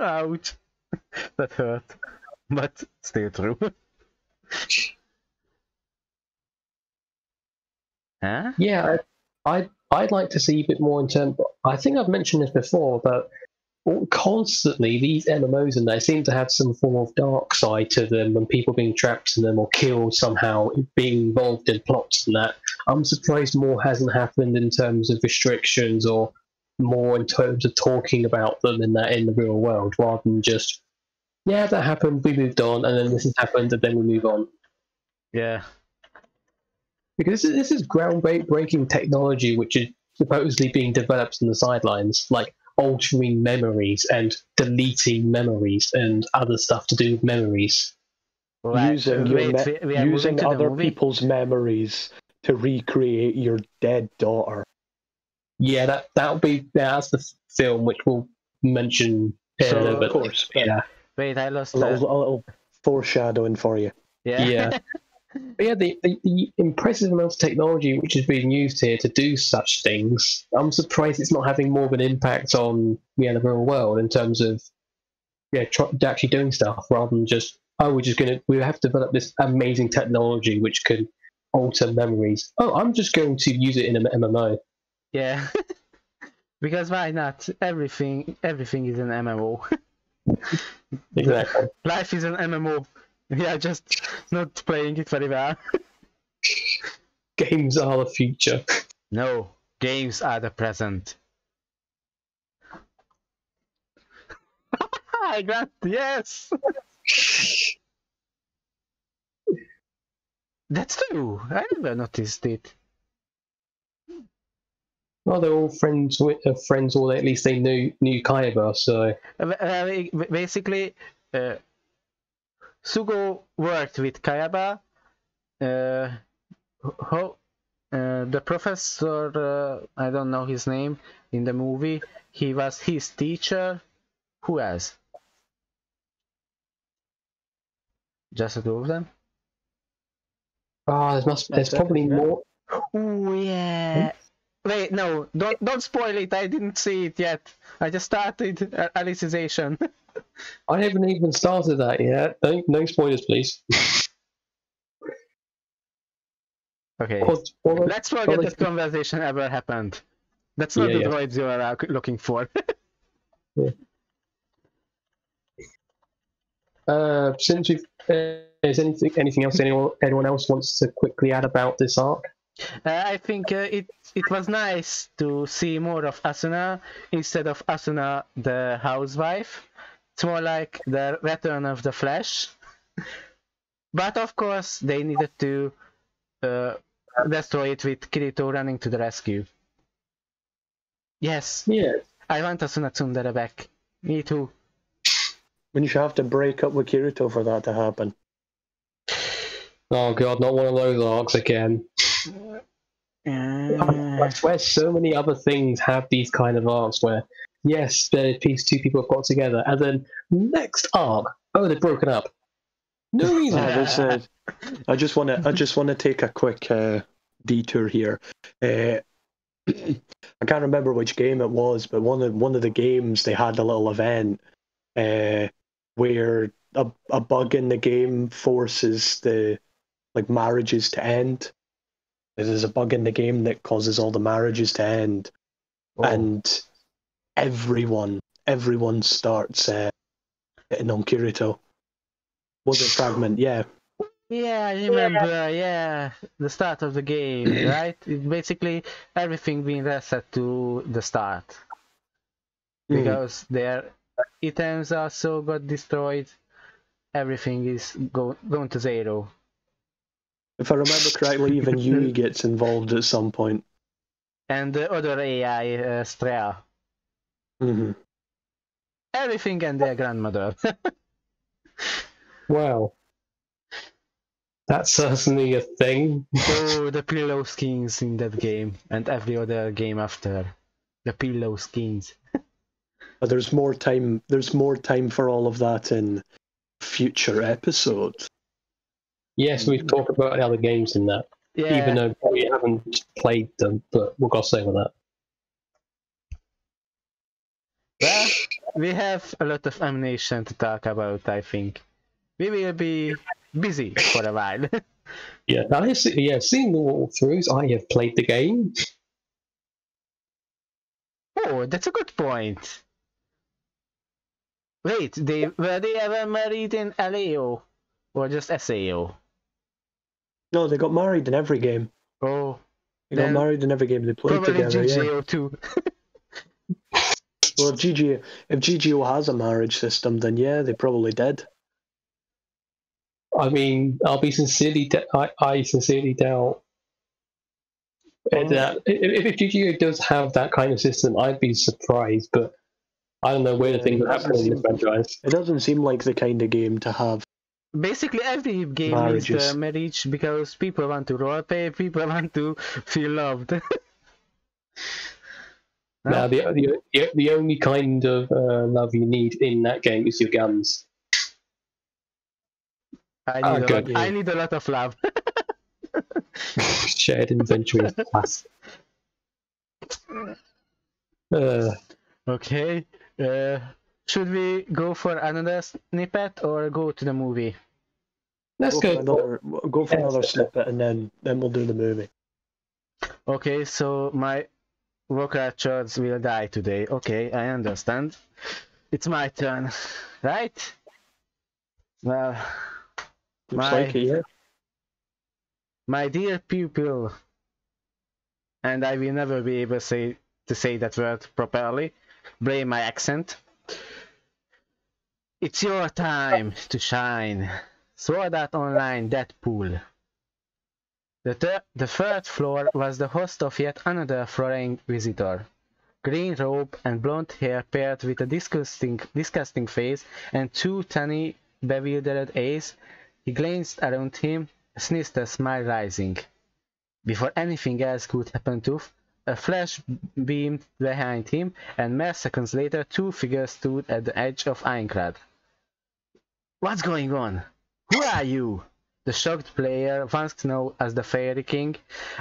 Ouch. That hurt. But still true. Huh? Yeah, I'd like to see a bit more in terms. I think I've mentioned this before, but constantly these MMOs and they seem to have some form of dark side to them, and people being trapped in them or killed somehow, being involved in plots and that. I'm surprised more hasn't happened in terms of restrictions or more in terms of talking about them in the real world, rather than just that happened, we moved on, and then this has happened, and then we move on. Yeah. Because this is groundbreaking technology which is supposedly being developed on the sidelines, like altering memories and deleting memories and other stuff to do with memories. Right. Using other people's memories to recreate your dead daughter. Yeah, that's the film which we'll mention a little bit. Of course. Yeah. Wait, I lost a little foreshadowing for you. Yeah. But yeah, the impressive amount of technology which is being used here to do such things, I'm surprised it's not having more of an impact on the real world in terms of actually doing stuff rather than just we have to develop this amazing technology which can alter memories. Oh, I'm just going to use it in an MMO. Yeah. Because why not? Everything is an MMO. Exactly. Life is an MMO. We are just not playing it very well. Games are the future. No, games are the present. I got yes. That's true. I never noticed it. Well, they're all friends, or at least they knew Caliburn, so... Basically, Sugo worked with Kayaba. The professor, I don't know his name, in the movie, he was his teacher. Who else? Just the two of them? Oh, there's probably more. Oh, yeah. Wait, no, don't spoil it. I didn't see it yet. I just started Alicization. I haven't even started that yet. No spoilers, please. Okay. Let's forget that conversation ever happened. That's not the droids you are looking for. Yeah. Since we've, is anything else anyone else wants to quickly add about this arc? I think it was nice to see more of Asuna instead of Asuna the housewife. It's more like the return of the Flash. But of course, they needed to destroy it with Kirito running to the rescue. Yes. Yeah. I want Asuna Tsundere back. Me too. When you should have to break up with Kirito for that to happen. Oh god, not one of those arcs again. I swear so many other things have these kind of arcs where, yes, these two people have got together, and then next arc, oh, they've broken up. No reason. I just want to take a quick detour here. I can't remember which game it was, but one of the games they had a little event where a bug in the game forces the marriages to end. There's a bug in the game that causes all the marriages to end, and everyone starts hitting on Kirito. Was it Fragment? Yeah. Yeah, I remember. Yeah, the start of the game, right? Basically, everything being reset to the start because their items also got destroyed. Everything is going to zero. If I remember correctly, even Yui gets involved at some point. And the other AI, Strea. Mm-hmm. Everything and their grandmother. Wow. That's certainly a thing. Oh, the pillow skins in that game and every other game after. The pillow skins. But there's more time for all of that in future episodes. Yes, we've talked about other games in that. Yeah. Even though we haven't played them, but we'll go say with that. Well, we have a lot of ammunition to talk about, I think. We will be busy for a while. Yeah, now seeing the walkthroughs, I have played the game. Oh, that's a good point. Wait, were they ever married in LAO? Or just SAO? No, they got married in every game. Oh. They got married in every game they played together. Probably GGO too. Well, if GGO has a marriage system, then yeah, they probably did. I mean, I sincerely doubt that if GGO does have that kind of system, I'd be surprised. But I don't know where the things that happen in the franchise. It doesn't seem like the kind of game to have. Basically, every game needs marriage because people want to roleplay, people want to feel loved. Now, the only kind of love you need in that game is your guns. I need a lot of love. Shared inventory class. Okay. Should we go for another snippet or go to the movie? Let's go. Go for another snippet and then we'll do the movie. Okay, so my Vocratchers will die today. Okay, I understand. It's my turn, right? Well, my dear pupil, and I will never be able to say that word properly. Blame my accent. It's your time to shine. Sword Art Online Deadpool. The third floor was the host of yet another flooring visitor. Green robe and blonde hair paired with a disgusting face and two tiny, bewildered eyes, he glanced around him, a sinister smile rising. Before anything else could happen to a flash beamed behind him, and mere seconds later two figures stood at the edge of Aincrad. What's going on? Who are you? The shocked player once known as the Fairy King,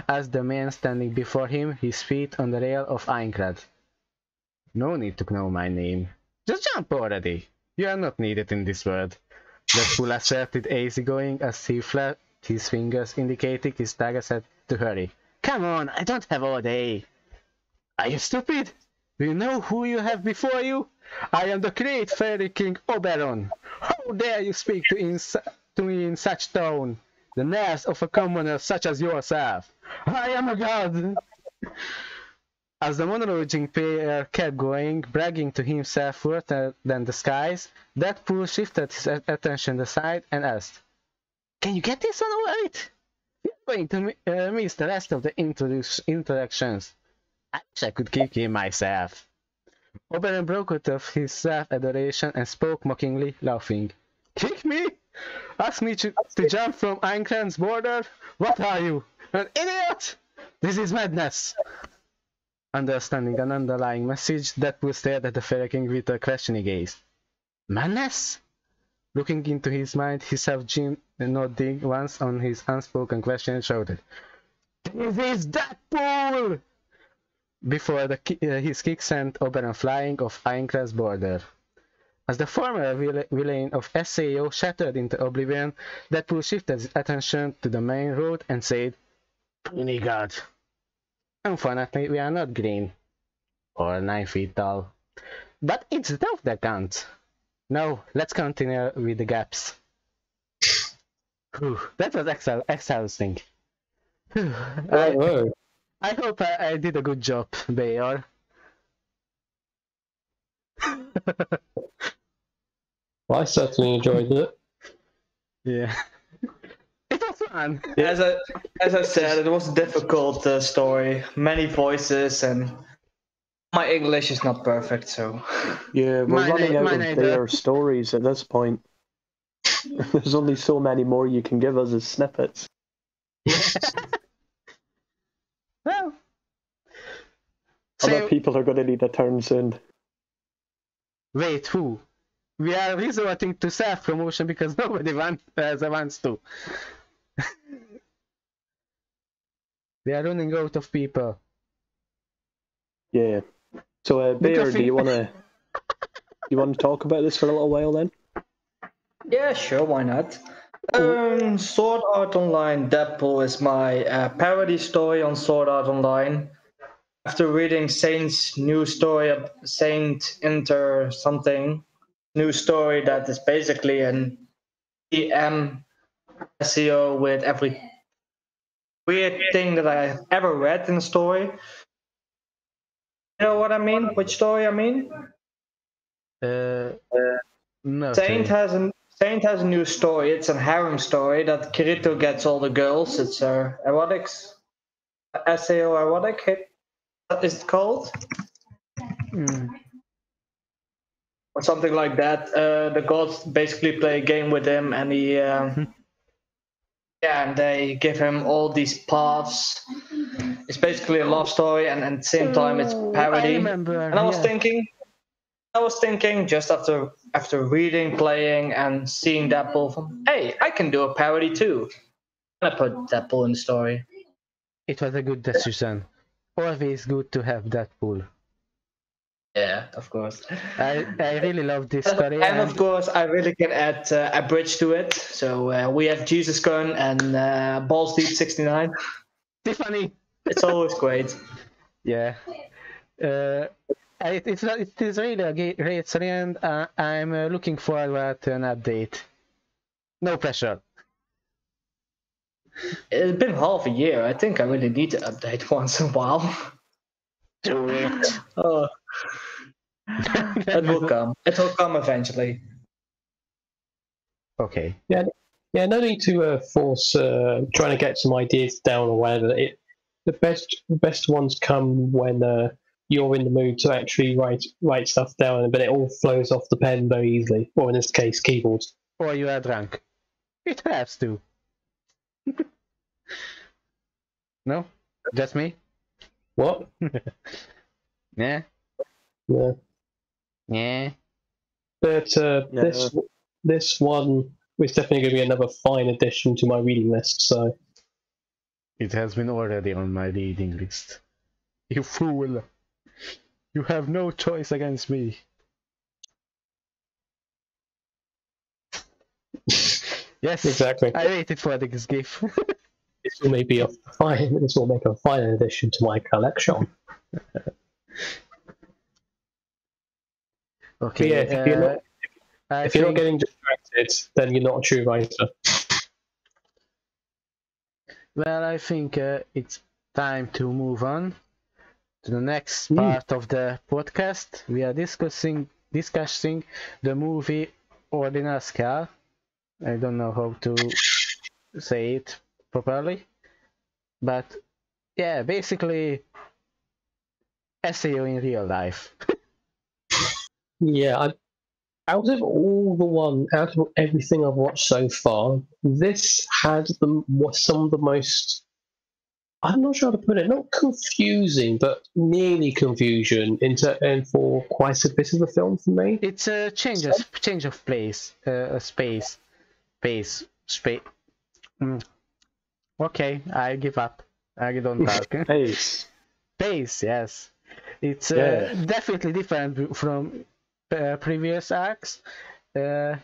asked the man standing before him, his feet on the rail of Aincrad. No need to know my name. Just jump already. You are not needed in this world. Deadpool asserted easygoing as he flapped his fingers indicating his target set to hurry. Come on, I don't have all day. Are you stupid? Do you know who you have before you? I am the great fairy king Oberon. How dare you speak to me in such tone? The nerves of a commoner such as yourself. I am a god. As the monologuing player kept going, bragging to himself further than the skies, Deadpool shifted his attention aside and asked, "Can you get this one right? We are going to miss the rest of the interactions. I wish I could kick him myself." Oberon broke out of his self-adoration and spoke mockingly, laughing. "Kick me? Ask me to jump from Aincran's border? What are you, an idiot? This is madness." Understanding an underlying message, Deadpool stared at the Fairy King with a questioning gaze. Madness? Looking into his mind, he saw Jim nodding once on his unspoken question and shouted, "This is Deadpool!" Before his kick sent Oberon flying off Aincran's border. As the former villain of SAO shattered into oblivion, Deadpool shifted his attention to the main road and said, "Puny god. Unfortunately, we are not green, or 9 feet tall, but it's tough that counts. Now, let's continue with the gaps." Whew, that was exhausting. I hope I did a good job, Beyor. Well, I certainly enjoyed it. Yeah. It was fun. As I said, it was a difficult story. Many voices, and my English is not perfect, so... Yeah, we're running out of their stories at this point. There's only so many more you can give us as snippets. Well... Other people are going to need a turn soon. Wait, who? We are resorting to self-promotion because nobody wants to. We are running out of people. Yeah. So, Beyor, do you want to talk about this for a little while then? Yeah, sure, why not? Sword Art Online Deadpool is my parody story on Sword Art Online. After reading Saint's new story, Saint Inter something, new story that is basically an EM SEO with every weird thing that I've ever read in a story. You know what I mean? Which story I mean? No. Saint has a new story. It's a harem story that Kirito gets all the girls. It's erotics, SAO erotic. What is it called? Or something like that. The gods basically play a game with him, and he, and they give him all these paths. It's basically a love story, and at the same time, it's parody. I was thinking, just after reading, playing, and seeing Deadpool, hey, I can do a parody too. And I put Deadpool in the story. It was a good decision. Always good to have Deadpool. Yeah, of course. I really love this story. And of course, I really can add a bridge to it. So we have Jesus Gun and Balls Deep 69. Tiffany! It's always great. Yeah. It is really a great story, and I'm looking forward to an update. No pressure. It's been half a year. I think I really need to update once in a while. Do it. It will come. It will come eventually. Okay. Yeah. No need to force trying to get some ideas down or whatever. The best ones come when you're in the mood to actually write stuff down, but it all flows off the pen very easily. Or in this case, keyboards. Or you are drunk. It has to. No? Just me? What? Yeah. Yeah. Yeah. But this one is definitely going to be another fine addition to my reading list. So it has been already on my reading list. You fool! You have no choice against me. Yes, exactly. I waited for this gift. This will make a fine addition to my collection. Okay. Yeah, if you're not getting distracted, then you're not a true writer. Well, I think it's time to move on to the next part of the podcast. We are discussing the movie Ordinal Scale. I don't know how to say it properly, but yeah, basically SAO in real life. Yeah, out of everything I've watched so far, this had some of the most, I'm not sure how to put it, not confusing, but nearly confusion and for quite a bit of the film for me. It's a change of place, space. Okay, I give up. I don't talk. Space, yes. It's definitely different from previous arcs. And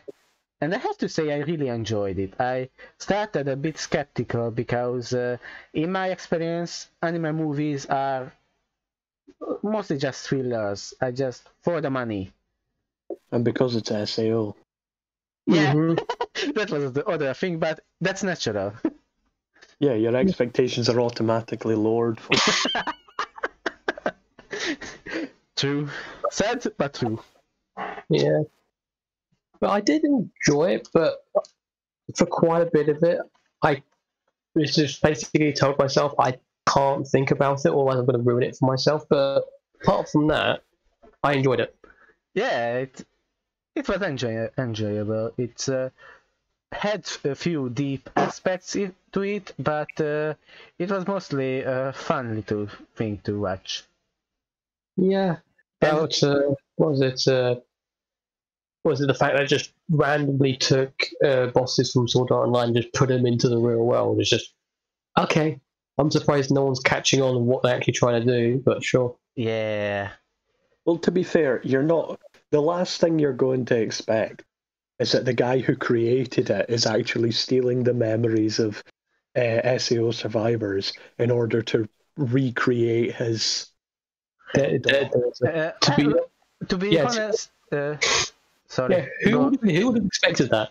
I have to say I really enjoyed it. I started a bit skeptical because in my experience, anime movies are mostly just thrillers. I just for the money. And because it's SAO. Yeah, that was the other thing, but that's natural. Yeah, your expectations are automatically lowered. True. Sad, but true. Yeah. But I did enjoy it, but for quite a bit of it, I was just basically told myself I can't think about it, or I'm going to ruin it for myself. But apart from that, I enjoyed it. Yeah, it was enjoyable. It had a few deep aspects to it, but it was mostly a fun little thing to watch. Yeah. About was it the fact that I just randomly took bosses from Sword Art Online and just put them into the real world? It's just, okay, I'm surprised no one's catching on what they're actually trying to do, but sure. Yeah. Well, to be fair, you're not... The last thing you're going to expect is that the guy who created it is actually stealing the memories of SAO survivors in order to recreate his... To be honest... Sorry. Yeah, who would have expected that?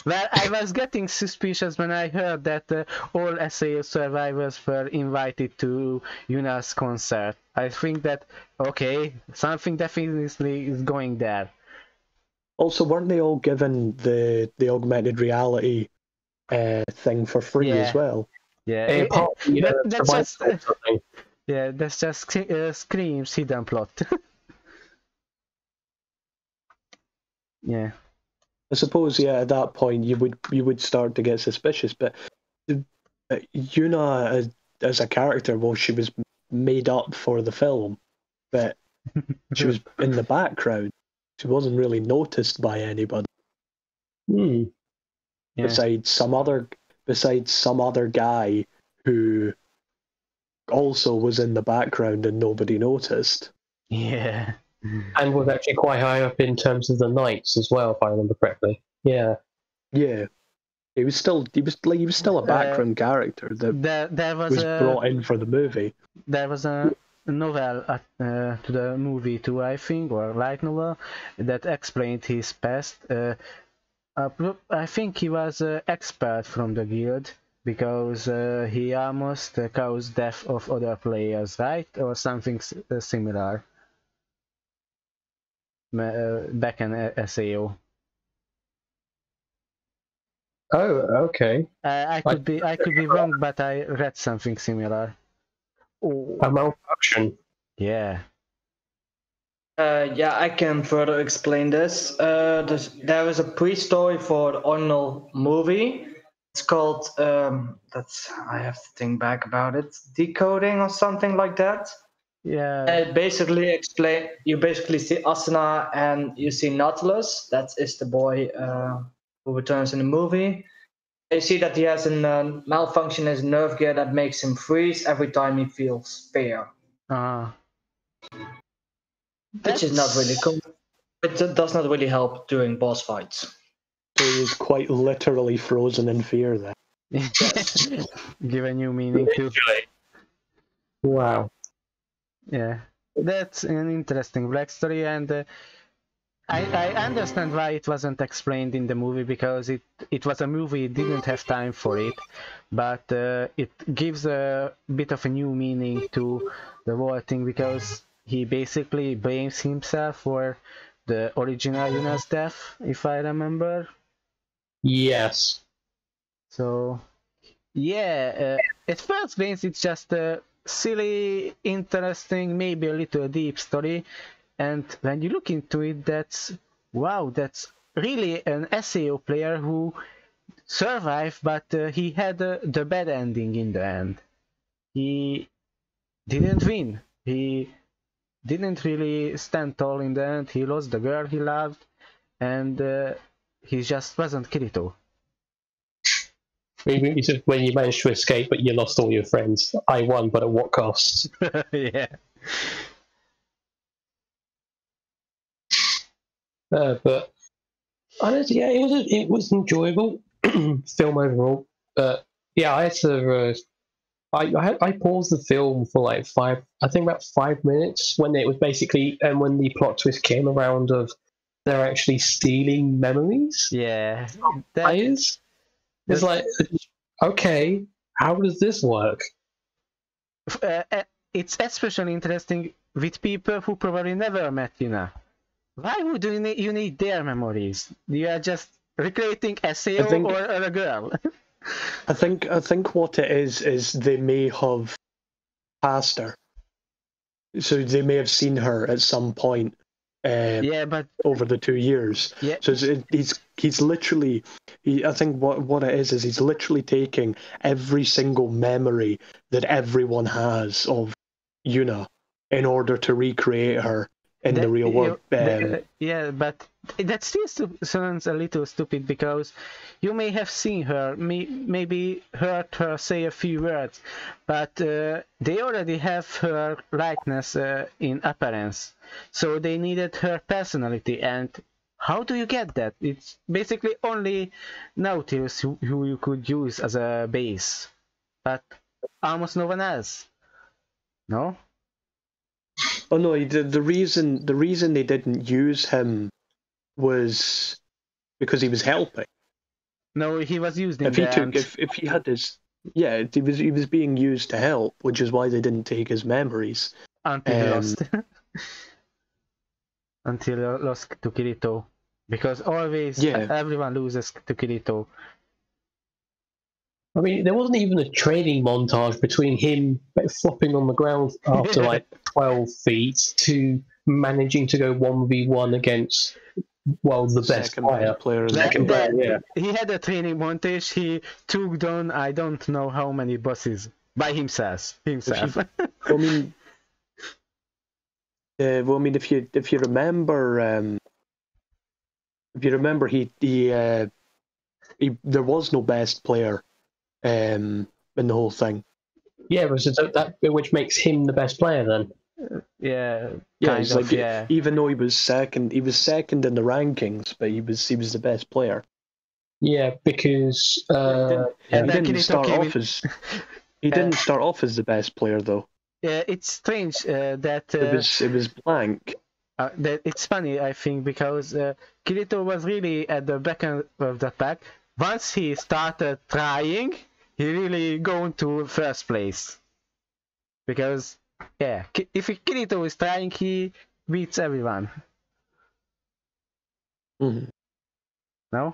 Well, I was getting suspicious when I heard that all SAO survivors were invited to Yuna's concert. I think that, okay, something definitely is going there. Also, weren't they all given the augmented reality thing for free as well? Yeah, that's just Scream's hidden plot. Yeah. I suppose, at that point you would start to get suspicious, but Yuna as a character, well, she was made up for the film, but she was in the background. She wasn't really noticed by anybody. Yeah. Besides some other guy who also was in the background and nobody noticed. Yeah. And was actually quite high up in terms of the knights as well, if I remember correctly. Yeah. Yeah. He was still a background character that was brought in for the movie. There was a novel to the movie too, I think, or light novel that explained his past. I think he was an expert from the guild because he almost caused death of other players, right, or something similar. Back in SAO. Oh, okay. I could be wrong, but I read something similar. A malfunction. Yeah. I can further explain this. There was a pre-story for the Ordinal movie. It's called I have to think back about it. Decoding or something like that. Yeah. It basically you basically see Asuna and you see Nautilus. That is the boy who returns in the movie. You see that he has a malfunction in his nerve gear that makes him freeze every time he feels fear. Which is not really cool. It does not really help during boss fights. So he is quite literally frozen in fear then. Give a new meaning to. Wow. Yeah, that's an interesting backstory, and I understand why it wasn't explained in the movie, because it was a movie, didn't have time for it, but it gives a bit of a new meaning to the whole thing, because he basically blames himself for the original Yuna's death, if I remember. Yes. So, yeah, at first glance it's just a silly, interesting, maybe a little deep story. And when you look into it, that's really an SAO player who survived, but he had the bad ending in the end. He didn't win. He didn't really stand tall in the end. He lost the girl he loved, and he just wasn't Kirito. When you managed to escape, but you lost all your friends. I won, but at what cost? Yeah. But honestly, yeah, it was enjoyable film overall. But yeah, I had to. I paused the film for like about 5 minutes when it was basically, and when the plot twist came around of they're actually stealing memories. Yeah, players. It's like, okay, how does this work? It's especially interesting with people who probably never met Yuna. Why would you need their memories? You are just recreating SAO or a girl. I think what it is they may have passed her, so they may have seen her at some point. But over the 2 years. Yeah. So he's literally. I think what it is he's literally taking every single memory that everyone has of Yuna in order to recreate her in the real world. Yeah, but that still sounds a little stupid, because you may have seen her, maybe heard her say a few words, but they already have her likeness in appearance, so they needed her personality. And how do you get that? It's basically only Nautilus who you could use as a base, but almost no one else. No? Oh no! The reason they didn't use him was because he was helping. No, he was used in if he had his he was being used to help, which is why they didn't take his memories until he lost. Until he lost to Kirito, because always everyone loses to Kirito. I mean, there wasn't even a training montage between him flopping on the ground after like 12 feet to managing to go 1v1 against, the best player. Second player, yeah. He had a training montage. He took down I don't know how many bosses by himself. I mean, if you remember, there was no best player in the whole thing. Yeah, which makes him the best player then. Even though he was second in the rankings, but he was the best player. Yeah, because he didn't start off as the best player though. It's strange that it was blank. It's funny, I think, because Kirito was really at the back of the pack. Once he started trying, he really going to first place. Because, if Kirito is trying, he beats everyone. Mm-hmm. No?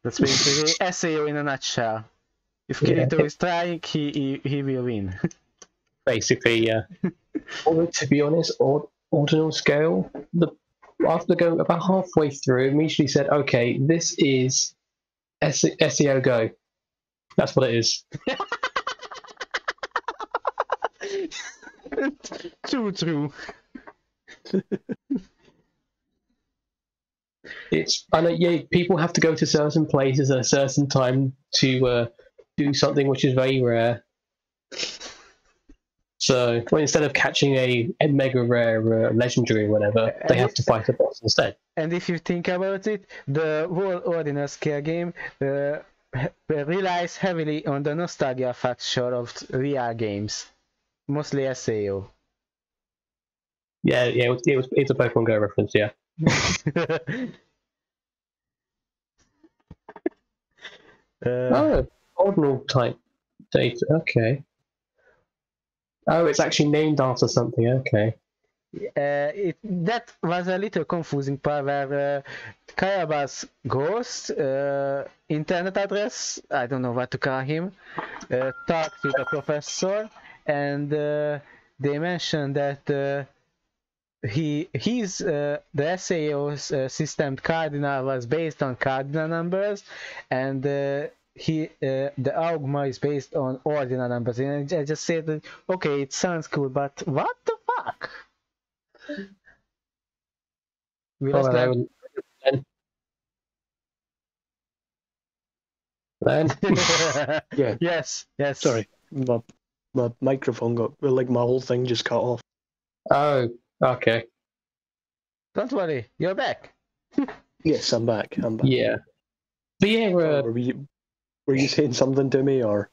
That's basically SAO in a nutshell. If Kirito is trying, he will win. Basically, yeah. Although, to be honest, Ordinal Scale, after going about halfway through, immediately said, okay, this is SAO Go. That's what it is. True. I know, people have to go to certain places at a certain time to do something which is very rare. So, instead of catching a mega rare legendary or whatever, they have to fight a boss instead. And if you think about it, the whole Ordinal Scale game relies heavily on the nostalgia factor of VR games, mostly SAO. Yeah, it's a Pokemon Go reference, yeah. Oh, ordinal type data. Okay. Oh, it's actually named after something. Okay. That was a little confusing part where Calibur's ghost internet address, I don't know what to call him, talked to the professor, and they mentioned that the SAO's system cardinal was based on cardinal numbers, and the Augma is based on ordinal numbers. And I just said that, okay, it sounds cool, but what the fuck? We lost Len. Len? Yeah. Yes. Sorry, my microphone got, like, my whole thing just cut off. Oh, okay. Don't worry, you're back. Yes, I'm back. Yeah. Beyer, were you saying something to me, or?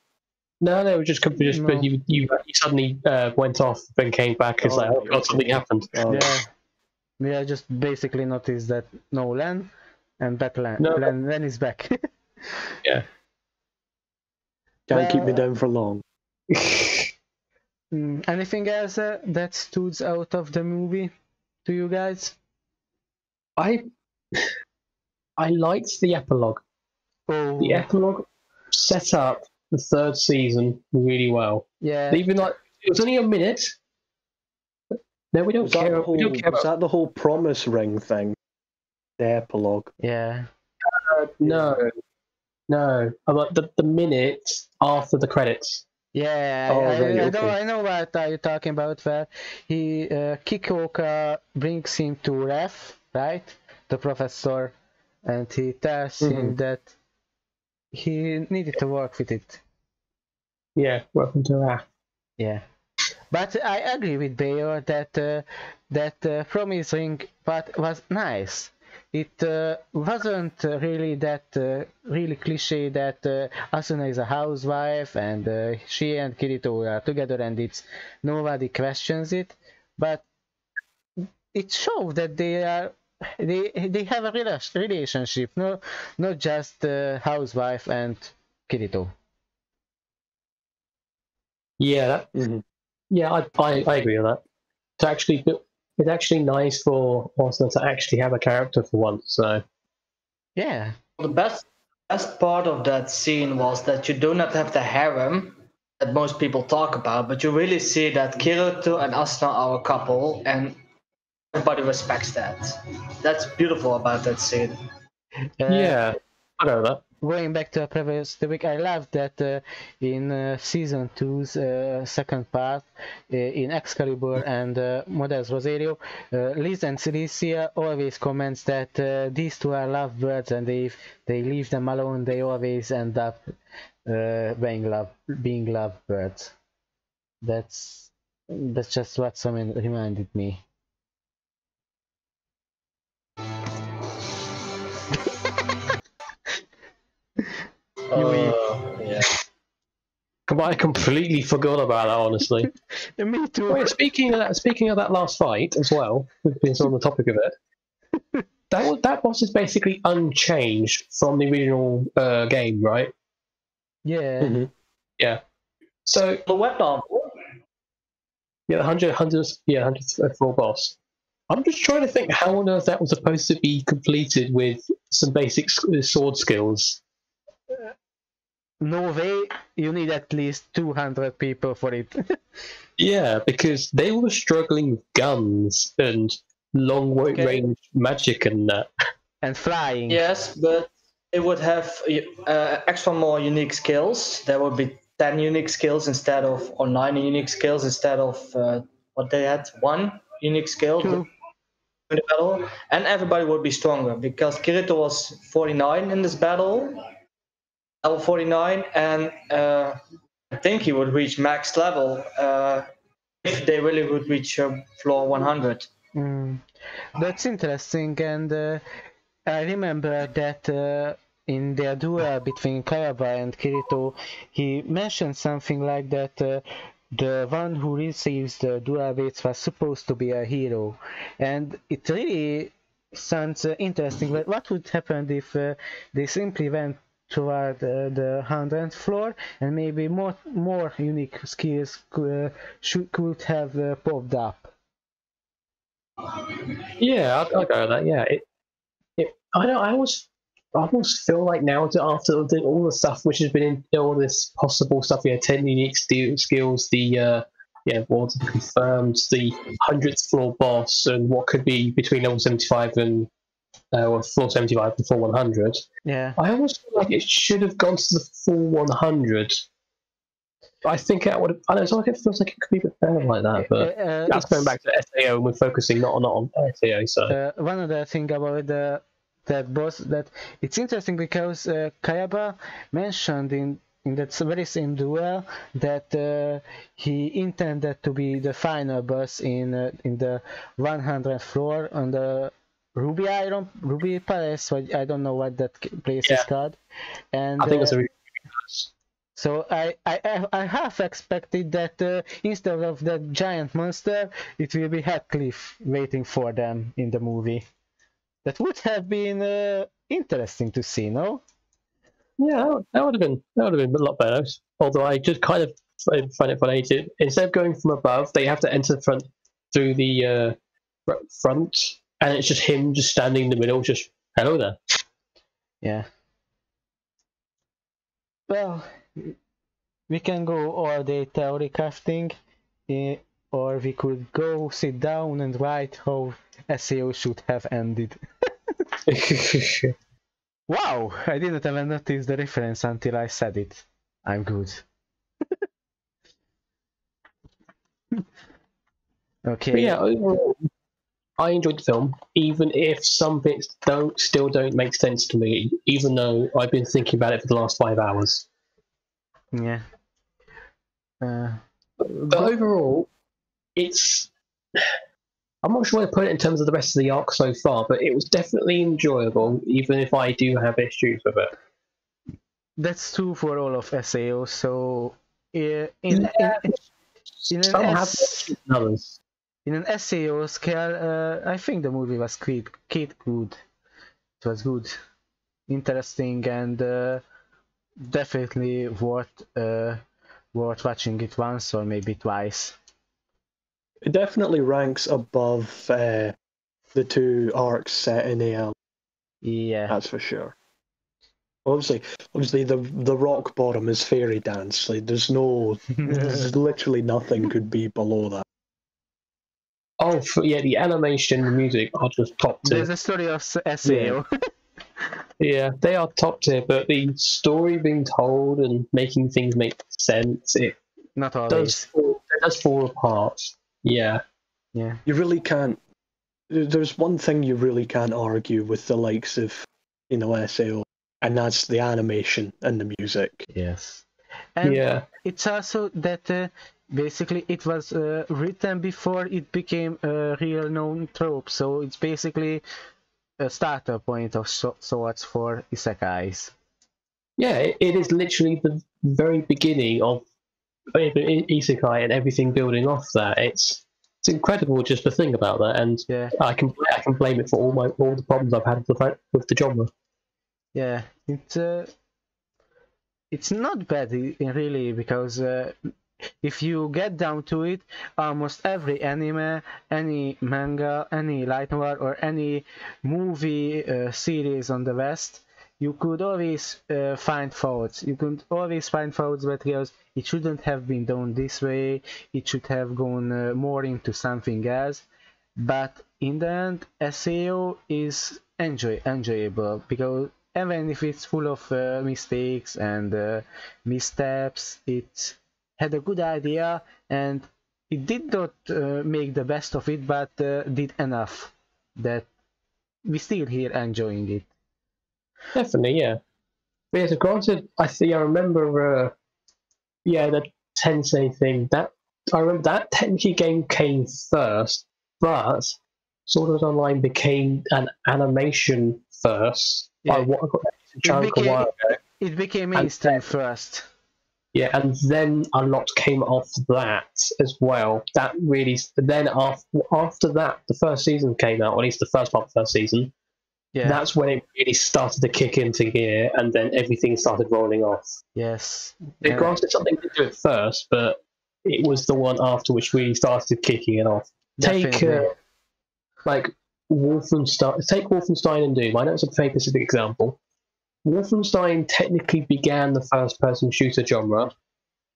No, just no. But you suddenly went off, then came back. It's like, oh god, something happened. Oh, yeah. I just basically noticed that no Len, and back Len. No. Len is back. Yeah. Can't keep me down for long. Anything else that stood out of the movie to you guys? I liked the epilogue. Oh. The epilogue set up the third season really well. Yeah. Even like it was only a minute. No, we don't care. We don't care. Was that the whole promise ring thing? The epilogue. Yeah. No. About the minute after the credits. Yeah, I know what you're talking about. Where he Kikoka brings him to Ref, right? The professor, and he tells him that he needed to work with it. Yeah, welcome to Ref. Yeah, but I agree with Beyor that promise ring part was nice. It wasn't really that really cliche that Asuna is a housewife and she and Kirito are together and it's nobody questions it, but it showed that they have a relationship, not just housewife and Kirito. Yeah, yeah, I agree with that. It's actually nice for Asuna to actually have a character for once. So yeah, the best part of that scene was that you do not have the harem that most people talk about, but you really see that Kirito and Asuna are a couple, and everybody respects that. That's beautiful about that scene. Yeah, I know that. Going back to the previous week, I loved that in season 2's second part, in Excalibur and Models Rosario, Liz and Cilicia always comments that these two are lovebirds, and if they leave them alone, they always end up being lovebirds. That's just what someone reminded me. Yeah. I completely forgot about that, honestly. Me too. Wait, speaking of that last fight as well, since on the topic of it, that boss is basically unchanged from the original game, right? Yeah. Yeah. So the web novel. Yeah, the 100th floor boss. I'm just trying to think how on earth that was supposed to be completed with some basic sword skills. No way, you need at least 200 people for it. Yeah, because they were struggling with guns and long-range magic and that. And flying. Yes, but it would have extra more unique skills. There would be 10 unique skills instead of, or 9 unique skills instead of what they had, 1 unique skill in the battle. And everybody would be stronger because Kirito was 49 in this battle. Level 49, and I think he would reach max level if they really would reach floor 100. That's interesting, and I remember that in their duel between Caliburn and Kirito, he mentioned something like that the one who receives the dual weights was supposed to be a hero, and it really sounds interesting, but what would happen if they simply went toward the 100th floor and maybe more unique skills could have popped up? Yeah, I'll go with that. Yeah, I almost feel like now after all the stuff which has been in all this possible stuff, 10 unique skills, the what confirmed, the 100th floor boss, and what could be between level 75 and or floor 75 and floor 100. Yeah, I almost feel like it should have gone to the full 100. I think that would. I don't know. It feels like it could be a bit better like that, but that's going back to SAO, and we're focusing not on SAO. So one other thing about that boss, that it's interesting because Kayaba mentioned in that very same duel that he intended to be the final boss in the 100th floor on the Ruby Palace. I don't know what that place is called, and I think it's a really so I half expected that instead of that giant monster, it will be Heathcliff waiting for them in the movie. That would have been interesting to see, no? Yeah, that would have been a lot better. Although I just kind of find it funny to, instead of going from above, they have to enter through the front, and it's just him just standing in the middle, just hello there. Yeah. Well, we can go all day theory crafting, or we could go sit down and write how SAO should have ended. Wow, I didn't even notice the reference until I said it. I'm good. Okay. But yeah, overall, I enjoyed the film, even if some bits still don't make sense to me, even though I've been thinking about it for the last 5 hours. Yeah. But overall, I'm not sure where to put it in terms of the rest of the arc so far, but it was definitely enjoyable, even if I do have issues with it. That's true for all of SAO, so in an SAO scale, I think the movie was quite good. It was good, interesting, and definitely worth watching it once or maybe twice. It definitely ranks above the two arcs set in AL. Yeah, that's for sure. Obviously, the rock bottom is Fairy Dance. Like, there's literally nothing could be below that. Oh, the animation, the music are just top tier. There's a story of SAO. Yeah, they are top tier, but the story being told and making things make sense, it not always does fall apart. Yeah. You really can't. There's one thing you really can't argue with the likes of, SAO, and that's the animation and the music. Yes. And it's also that basically it was written before it became a real known trope, so it's basically a starter point of sorts for isekais. Yeah, it is literally the very beginning of isekai and everything building off that. It's incredible just to think about that, and I can blame it for all the problems I've had with the genre. Yeah, it's not bad really, because if you get down to it, almost every anime, any manga, any light novel, or any movie series on the West, you could always find faults. You could always find faults because it shouldn't have been done this way. It should have gone more into something else. But in the end, SAO is enjoyable, because even if it's full of mistakes and missteps, it had a good idea, and it did not make the best of it, but did enough that we still here enjoying it. Definitely, yeah. But yes, granted, I remember, the Tensei thing. I remember that technically game came first, but Sword Art Online became an animation first. Yeah. It became mainstream first. Yeah, and then a lot came off that as well. That really, then after that, the first season came out, or at least the first part of the first season. Yeah. That's when it really started to kick into gear, and then everything started rolling off. Yes. Granted, something to do it first, but it was the one after which really started kicking it off. Definitely. Take Wolfenstein and Doom. I know it's a very specific example. Wolfenstein technically began the first-person shooter genre,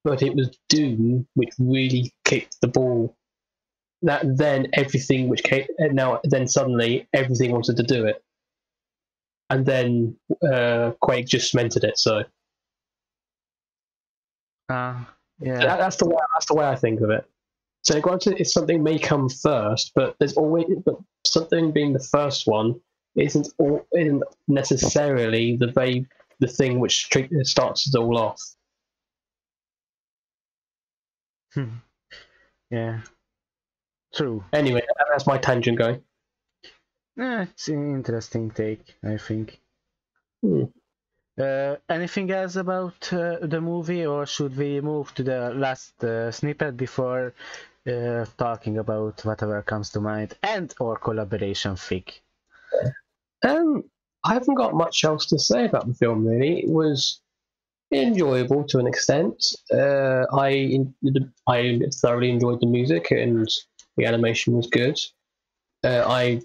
but it was Doom which really kicked the ball. Then everything which came, then suddenly everything wanted to do it, and then Quake just cemented it. So, yeah, that's the way I think of it. So, granted, if something may come first, but something being the first one isn't necessarily the thing which starts it all off. Yeah, true. Anyway, that's my tangent going. It's an interesting take, I think. Anything else about the movie, or should we move to the last snippet before talking about whatever comes to mind and or collaboration fic? I haven't got much else to say about the film, really. It was enjoyable to an extent. I thoroughly enjoyed the music, and the animation was good. I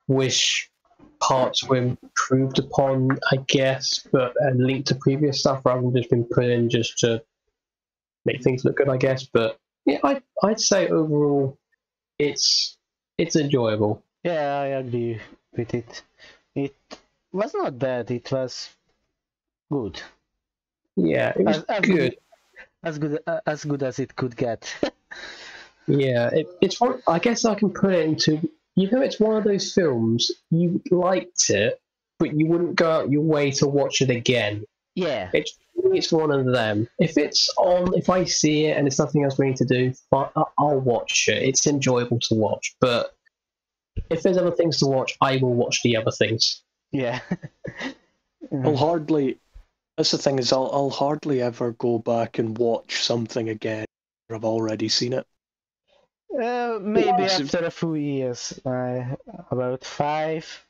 wish parts were improved upon, I guess, but linked to previous stuff rather than just been put in just to make things look good, I guess. But yeah, I'd say overall it's enjoyable. Yeah, I agree with it. It was not bad. It was good. Yeah, it was good. As good as it could get. Yeah, it's one. I guess I can put it into. It's one of those films you liked it, but you wouldn't go out your way to watch it again. Yeah, it's one of them. If it's on, if I see it and there's nothing else we need to do, I'll watch it. It's enjoyable to watch, but if there's other things to watch, I will watch the other things. Yeah. That's the thing, is I'll hardly ever go back and watch something again where I've already seen it. Maybe after a few years, about 5,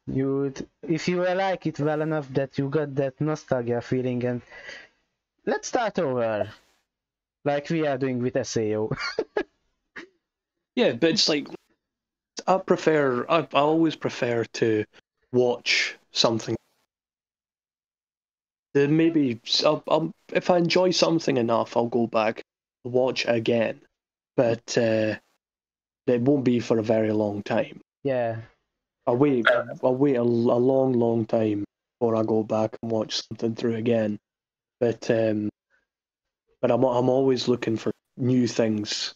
if you like it well enough that you got that nostalgia feeling, and let's start over, like we are doing with SAO. Yeah, but it's like I always prefer to watch something. Then maybe if I enjoy something enough, I'll go back and watch it again. But it won't be for a very long time. Yeah. I'll wait a long, long time before I go back and watch something through again. But I'm always looking for new things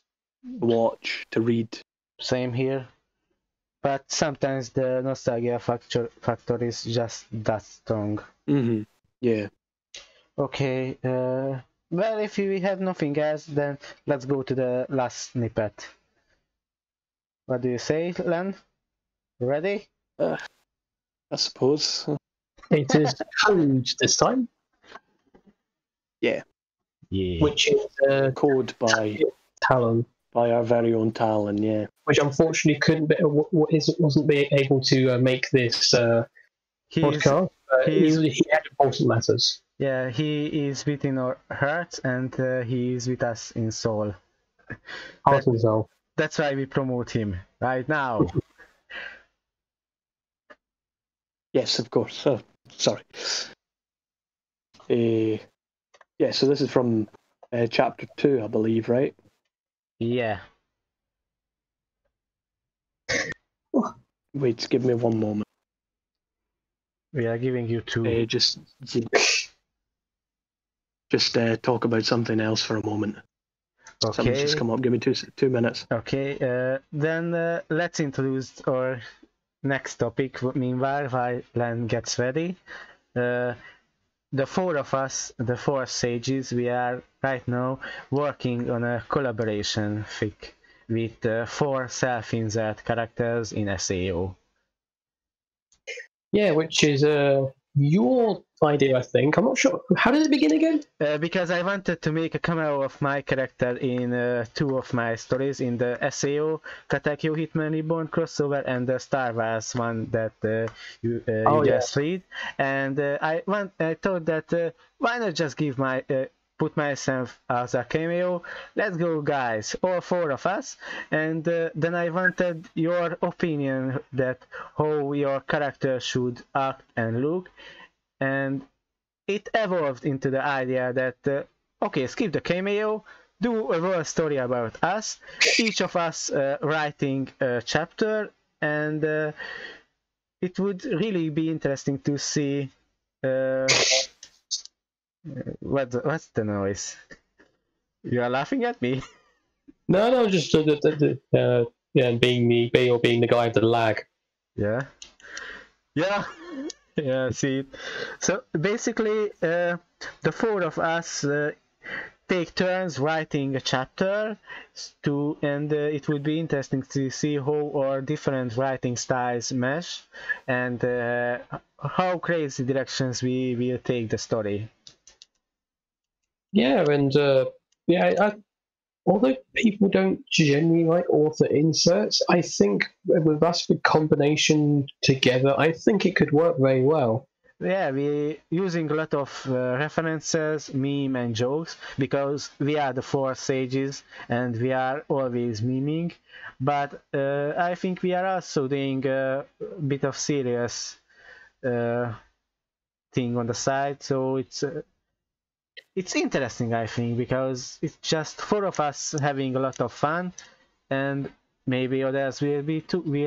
to watch, to read. Same here. But sometimes the nostalgia factor is just that strong. Mm-hmm. Yeah. Okay. Well, if we have nothing else, then let's go to the last snippet. What do you say, Len? Ready? I suppose. It is code this time. Yeah. Yeah. Which is code by Talon. By our very own Talon, yeah. Which unfortunately wasn't able to make this podcast. He had important matters. Yeah, he is within our hearts, and he is with us in soul. Heart and soul. That's why we promote him right now. Yes, of course. Sorry. Yeah, so this is from chapter 2, I believe, right? Yeah. Wait, give me one moment. We are giving you 2. Just talk about something else for a moment. Okay. Something's just come up. Give me 2 minutes. Okay. Then let's introduce our next topic. Meanwhile, while Len gets ready, the 4 of us, the 4 sages, we are right now working on a collaboration fic with 4 self-insert characters in SAO. Yeah, which is your idea, I think. I'm not sure. How did it begin again? Because I wanted to make a cameo of my character in 2 of my stories, in the SAO Katekyo Hitman Reborn crossover and the Star Wars one that you just read. And I thought that why not just give put myself as a cameo. Let's go, guys, all 4 of us. And then I wanted your opinion that how your character should act and look. And it evolved into the idea that okay, skip the cameo, do a whole story about us, each of us writing a chapter, and it would really be interesting to see what's the noise? You are laughing at me? No, just being the guy with the lag. Yeah. See it. So basically, the 4 of us take turns writing a chapter, and it would be interesting to see how our different writing styles mesh, and how crazy directions we will take the story. Yeah, and although people don't generally like author inserts, I think with us with combination together, I think it could work very well. Yeah, we're using a lot of references, meme and jokes, because we are the 4 sages and we are always memeing, but I think we are also doing a bit of serious thing on the side, so it's interesting, I think, because it's just 4 of us having a lot of fun, and maybe others will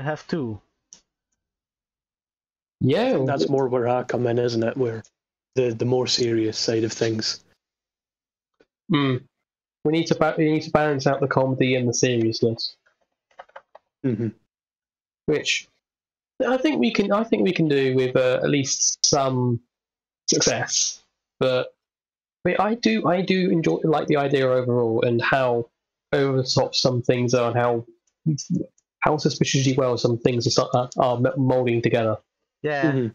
have 2. Yeah, that's more where I come in, isn't it? Where the more serious side of things. We need to balance out the comedy and the seriousness. Mm-hmm. Which I think we can do with at least some success, but I do like the idea overall, and how over the top some things are, and how suspiciously well some things are molding together. Yeah. Mm-hmm.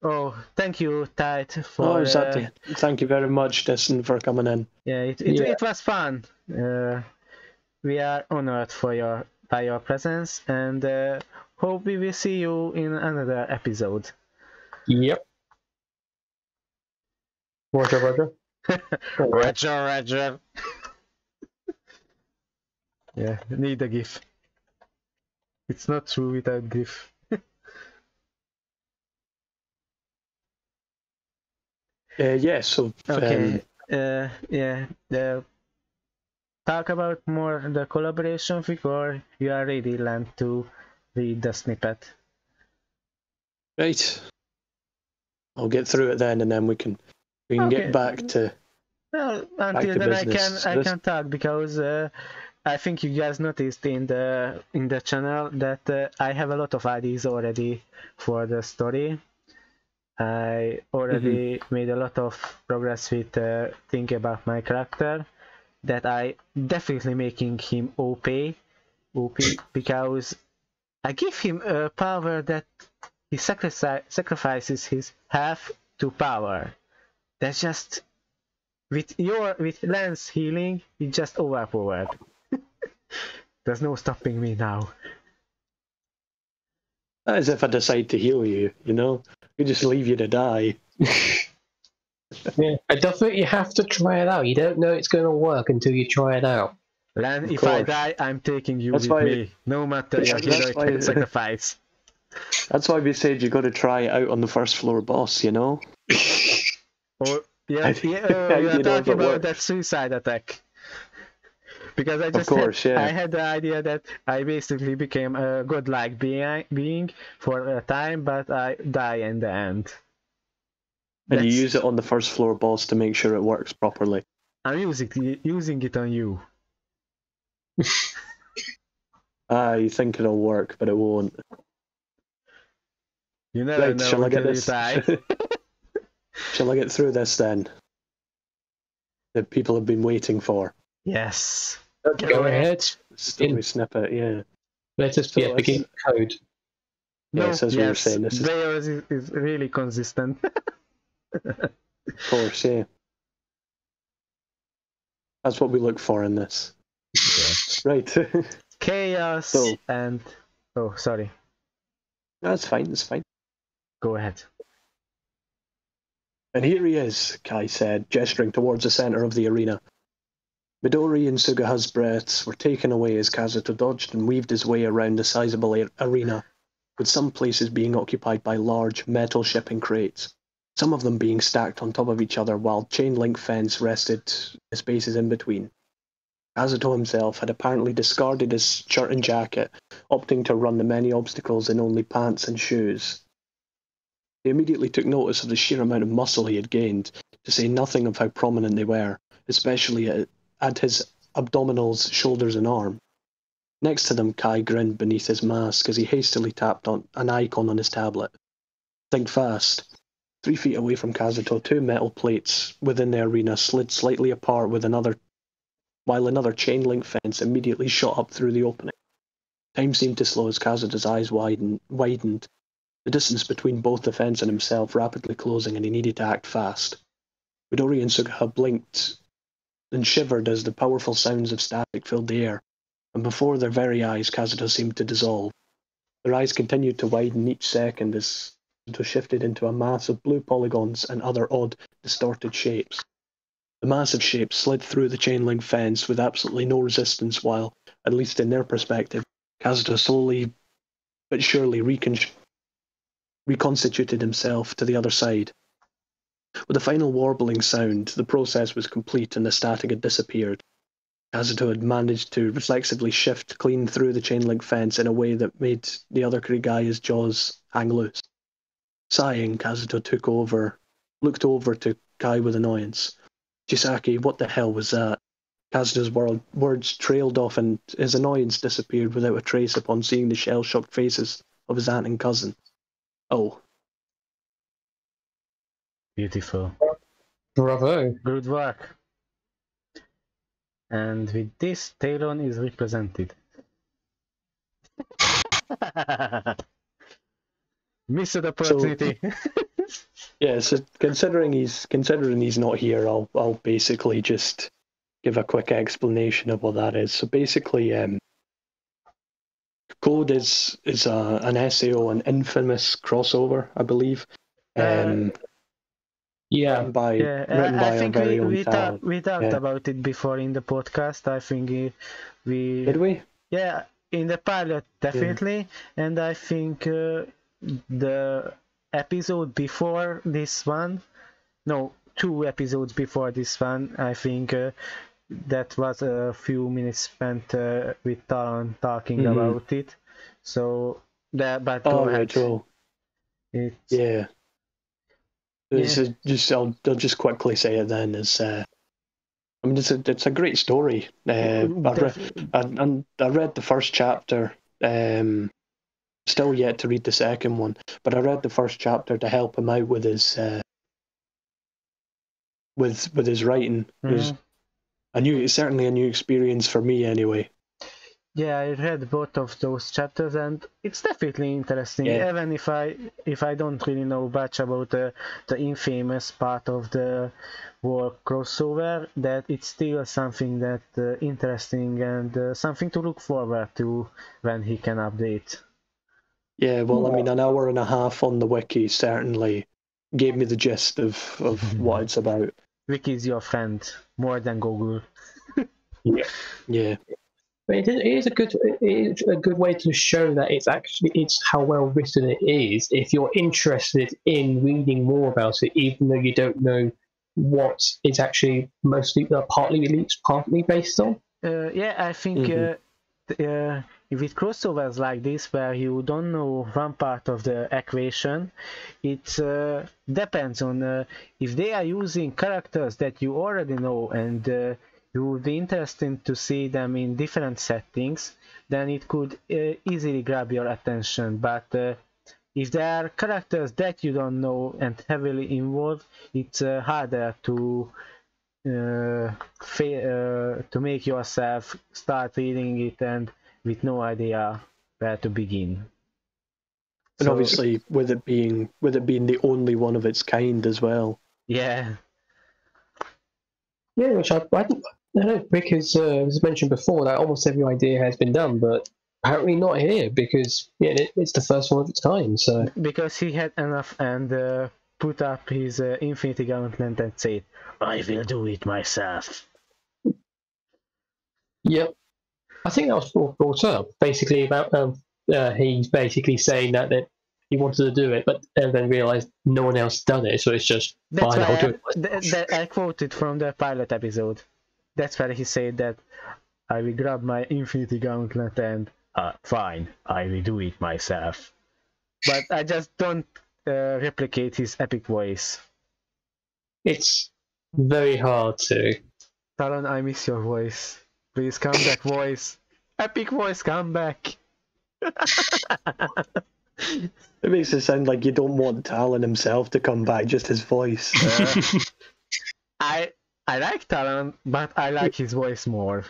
Oh, thank you, Tide, for... exactly. Thank you very much, Destin, for coming in. Yeah, it was fun. We are honored by your presence, and hope we will see you in another episode. Yep. Roger. Roger. Yeah, need a GIF. It's not true without GIF. So... Okay. Talk about more the collaboration fic, or you are ready, Len, to read the snippet? Right. I'll get through it then, and then we can get back to... Well, until then I can talk, because I think you guys noticed in the channel that I have a lot of ideas already for the story. I already made a lot of progress with thinking about my character, that I definitely making him OP, because I give him a power that he sacrifices his health to power. That's just with Len's healing, he's just overpowered. There's no stopping me now. As if I decide to heal you, we just leave you to die. Yeah, I don't think you have to try it out. You don't know it's going to work until you try it out. Len, if I die, I'm taking you with me, no matter your heroic sacrifice. That's why we said you got to try it out on the first floor boss, Or you're talking about that suicide attack. Because I had the idea that I basically became a godlike being for a time, but I die in the end. And you use it on the first floor boss to make sure it works properly. I'm using it on you. You think it'll work, but it won't. You never know shall I get until this? you die. Shall I get through this then? That people have been waiting for. Yes. Go ahead. Story snippet, yeah. Let us begin code. Yes, as we were saying, this is really consistent. Of course, yeah. That's what we look for in this. Yeah. Right. Chaos and... Oh, sorry. No, that's fine, that's fine. Go ahead. And here he is, Kai said, gesturing towards the center of the arena. Midori and Sugaha's breaths were taken away as Kazuto dodged and weaved his way around the sizable arena, with some places being occupied by large metal shipping crates, some of them being stacked on top of each other while chain-link fence rested the spaces in between. Kazuto himself had apparently discarded his shirt and jacket, opting to run the many obstacles in only pants and shoes. He immediately took notice of the sheer amount of muscle he had gained, to say nothing of how prominent they were, especially at his abdominals, shoulders and arm. Next to them, Kai grinned beneath his mask as he hastily tapped on an icon on his tablet. Think fast. 3 feet away from Kazuto, 2 metal plates within the arena slid slightly apart while another chain-link fence immediately shot up through the opening. Time seemed to slow as Kazuto's eyes widened, the distance between both the fence and himself rapidly closing, and he needed to act fast. Midori and Sugaha blinked and shivered as the powerful sounds of static filled the air, and before their very eyes Kazuto seemed to dissolve. Their eyes continued to widen each second as Kazuto shifted into a mass of blue polygons and other odd, distorted shapes. The massive shapes slid through the chain-link fence with absolutely no resistance while, at least in their perspective, Kazuto slowly but surely reconstituted himself to the other side. With a final warbling sound, the process was complete and the static had disappeared. Kazuto had managed to reflexively shift clean through the chain-link fence in a way that made the other Kurigaya's jaws hang loose. Sighing, Kazuto looked over to Kai with annoyance. Chisaki, what the hell was that? Kazuto's words trailed off and his annoyance disappeared without a trace upon seeing the shell-shocked faces of his aunt and cousin. Oh. Beautiful. Bravo. Good work. And with this, Talon is represented. Missed opportunity. So considering he's not here, I'll basically just give a quick explanation of what that is. So basically, Code is an SAO, an infamous crossover, I believe. Written by I think our very own talent. We talked about it before in the podcast. I think we did we? Yeah, in the pilot definitely, and I think the episode before this one, no, 2 episodes before this one, I think that was a few minutes spent with Talon talking about it. So but go ahead. I'll just quickly say it then. It's a great story. I read the first chapter. Still yet to read the second one, but I read the first chapter to help him out with his with his writing. It's certainly a new experience for me anyway. Yeah, I read both of those chapters and it's definitely interesting. Yeah. Even if I don't really know much about the infamous part of the war crossover, that it's still something that interesting and something to look forward to when he can update. Yeah, well, I mean, an hour and a half on the wiki certainly gave me the gist of what it's about. Wiki is your friend, more than Google. Yeah. But it is a good way to show that it's how well written it is. If you're interested in reading more about it, even though you don't know what it's actually partly based on. I think. With crossovers like this, where you don't know one part of the equation, it depends on if they are using characters that you already know and you would be interested to see them in different settings, then it could easily grab your attention. But if there are characters that you don't know and heavily involved, it's harder to make yourself start reading it and with no idea where to begin. And obviously, with it being the only one of its kind as well. Yeah. Yeah, which I don't know, because as mentioned before, that almost every idea has been done, but apparently not here, because it's the first one of its kind. So because he had enough and put up his Infinity Gauntlet and said, "I will do it myself." Yep, I think that was brought up basically about he's basically saying that he wanted to do it, but and then realized no one else done it, so it's just fine. I'll do it. I quoted from the pilot episode. That's where he said that I will grab my Infinity Gauntlet and fine, I will do it myself. But I just don't replicate his epic voice. It's very hard to. Talon, I miss your voice. Please come back, voice. Epic voice, come back. It makes it sound like you don't want Talon himself to come back, just his voice. I like Talon, but I like his voice more.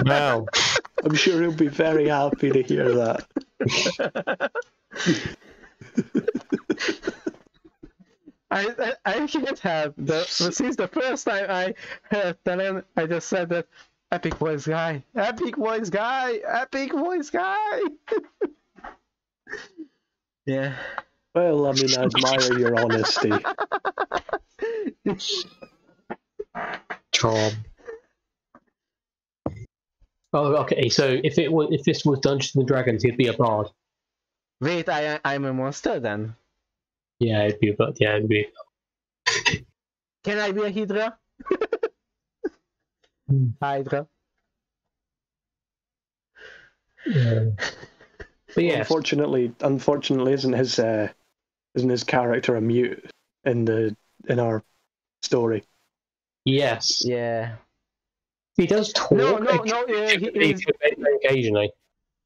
Wow. I'm sure he'll be very happy to hear that. I can't help since the first time I heard Talon, I just said that epic voice guy, epic voice guy, epic voice guy. Yeah. Well, I mean, I admire your honesty. Charm. Oh, okay. So if this was Dungeons and Dragons, he'd be a bard. Wait, I'm a monster then? Yeah, it'd be a bard. Yeah, it'd be. Can I be a Hydra? Hydra. Yeah. But yeah. Unfortunately, isn't his character a mute in our story? Yes. Yeah. He does talk. No. Occasionally.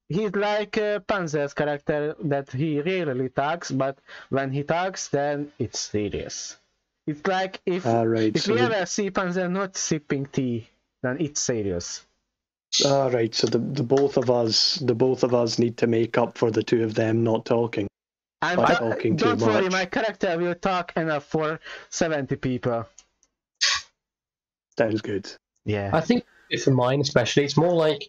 He's like Panzer's character that he rarely talks, but when he talks, then it's serious. It's like if we ever see Panzer not sipping tea, then it's serious. Right. So the both of us need to make up for the two of them not talking. Don't worry, my character will talk enough for 70 people. Sounds good. Yeah. I think for mine especially, it's more like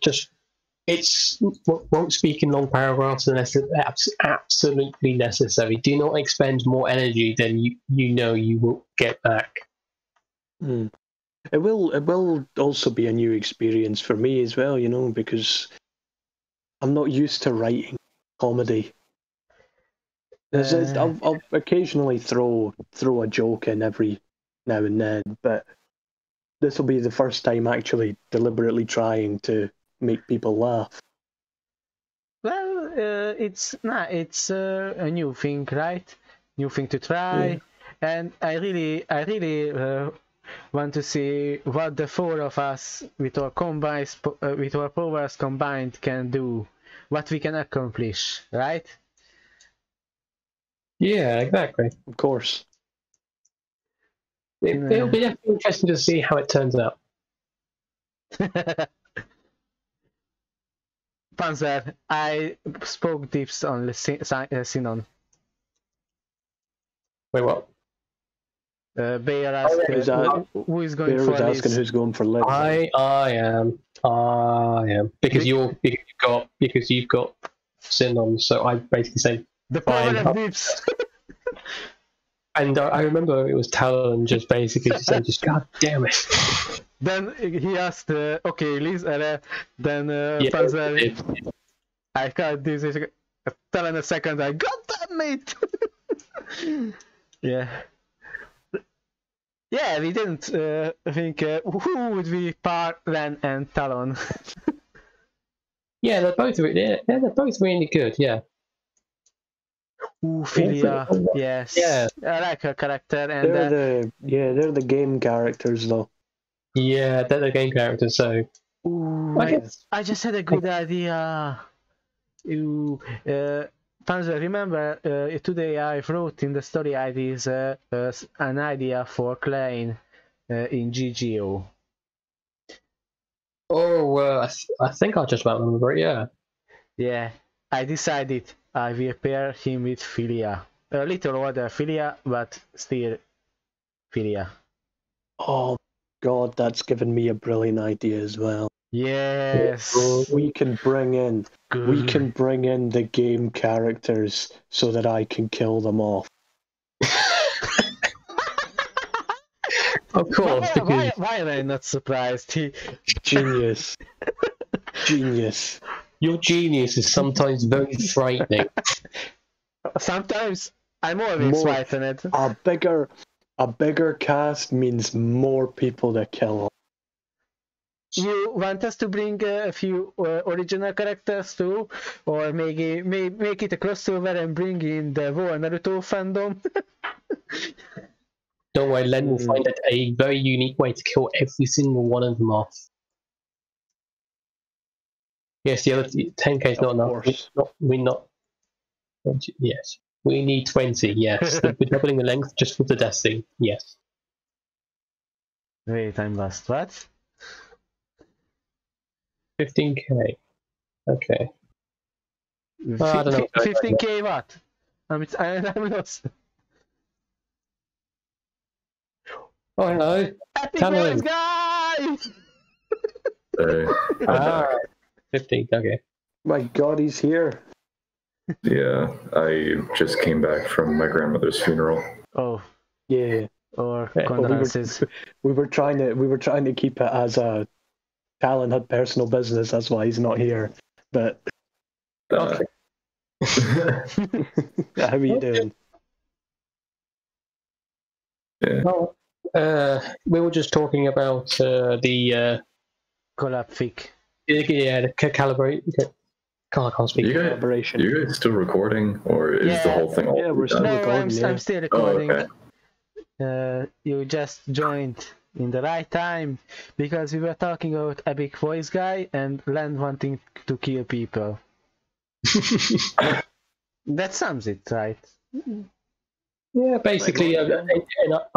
won't speak in long paragraphs unless it's absolutely necessary. Do not expend more energy than you will get back. It will also be a new experience for me as well, because I'm not used to writing comedy. I'll occasionally throw a joke in every now and then, but this will be the first time actually deliberately trying to make people laugh. Well, it's a new thing, right? New thing to try, and I really want to see what the four of us with our powers combined can do, what we can accomplish, right? Yeah, exactly. Of course. It'll be definitely interesting to see how it turns out. Panzer, I spoke dips on Sinon. Wait, what? Beyor asked who is going Beyor for was asking who's going for Liz. I am because you've got Sinon, so I basically say the power of dips. And I remember it was Talon just basically saying, "Just God damn it." Then he asked, "Okay, Liz," then Panzer. I can't do this. Talon a second. God damn it! Yeah. Yeah, we didn't think who would be Len and Talon. Yeah, they're both really good. Yeah. Philia, yes. Yeah. I like her character, and they're the game characters though. Yeah, they're the game characters. So. I just had a good idea. Panzer, remember today I wrote in the story IDs an idea for Klein in GGO. Oh, I think I just about remember it, yeah. Yeah, I decided I will pair him with Philia. A little older Philia, but still Philia. Oh God, that's given me a brilliant idea as well. Yes. We can bring in the game characters so that I can kill them off. Of course. Why am I not surprised? Genius. Genius. Your genius is sometimes very frightening. Sometimes I'm always frightened. A bigger cast means more people to kill off. You want us to bring a few original characters too, or make it a crossover and bring in the War Naruto fandom? Don't worry, Len will find a very unique way to kill every single one of them off. Yes, the other 10k is not enough. We're not. Yes, we need 20. Yes, we're doubling the length just for the death thing. Yes. Wait, I'm lost. What? 15k. Okay. I don't know. 15k what? I'm lost. Oh, hello. Happy Boys, guys! 15, okay. My God, he's here. Yeah, I just came back from my grandmother's funeral. Oh. Yeah. Or condolences. We were trying to keep it as a Talon had personal business, that's why he's not here. But Okay. how are you doing? Yeah. Well, we were just talking about the collab fic. Yeah, the calibrate. I can't speak. Collaboration. You guys still recording, or is the whole thing all we're still done? recording. I'm still recording. Oh, okay. You just joined in the right time because we were talking about Epic Voice Guy and Len wanting to kill people. That sums it, right? Yeah, basically an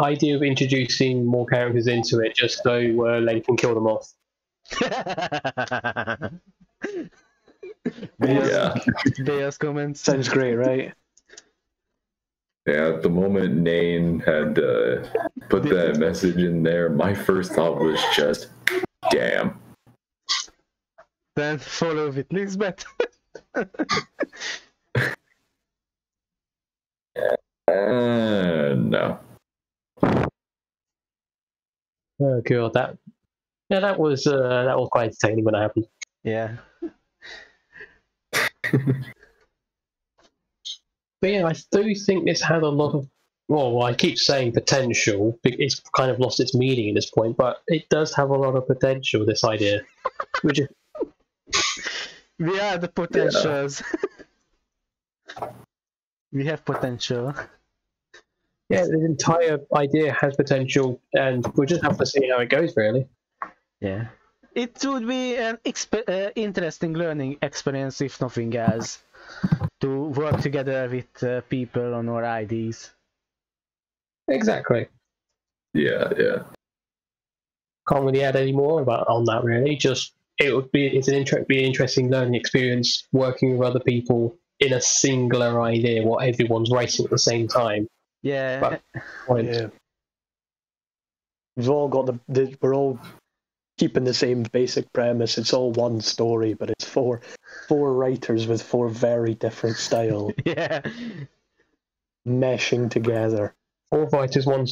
idea of introducing more characters into it just so Len can kill them off. Beyor's comments. Sounds great, right? Yeah, at the moment Nain had put that message in there, my first thought was just, damn. Then follow with Lisbeth. No. Oh god, that was quite entertaining when it happened. Yeah. But yeah, I do think this had a lot of, well, I keep saying potential, it's kind of lost its meaning at this point, but it does have a lot of potential, this idea. We are the potentials. Yeah. We have potential. Yeah, the entire idea has potential, and we'll just have to see how it goes, really. Yeah. It would be an interesting learning experience, if nothing else, to work together with people on our IDs. Exactly. Yeah. Can't really add any more on that, really. Just it's an interesting learning experience working with other people in a singular idea while everyone's racing at the same time. Yeah. Yeah. We've all got we're all keeping the same basic premise. It's all one story, but it's four writers with four very different styles. Yeah. Meshing together. Four writers, one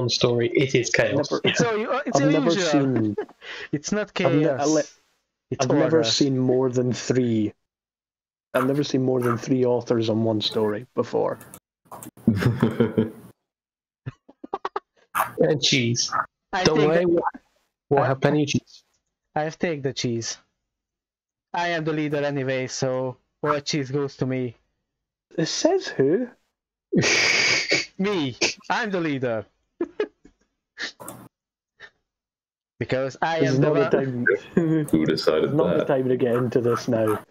story. It is chaos. It's not chaos. I've never seen more than three. I've never seen more than three authors on one story before. And cheese. Don't worry, we'll have plenty of cheese. I've taken the cheese. I am the leader anyway, so all cheese goes to me. It says who? Me. I'm the leader. Because I am the one. Who decided Not that? the time to get into this now.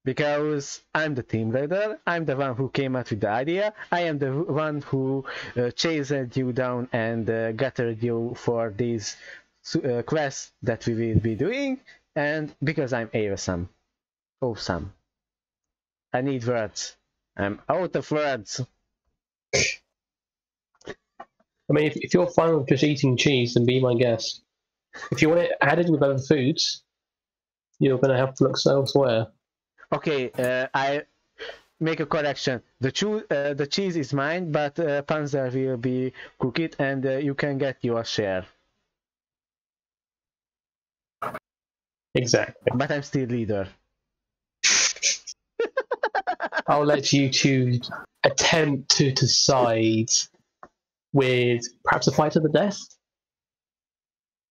Because I'm the team leader, I'm the one who came up with the idea, I am the one who chased you down and gathered you for these quests that we will be doing, and because I'm awesome. Awesome. I need words. I'm out of words. I mean, if you're fine with just eating cheese, then be my guest. If you want it added with other foods, you're going to have to look elsewhere. Okay, I make a correction. The cheese is mine, but Panzer will be cook it, and you can get your share. Exactly. But I'm still leader. I'll let you two attempt to decide with perhaps a fight to the death.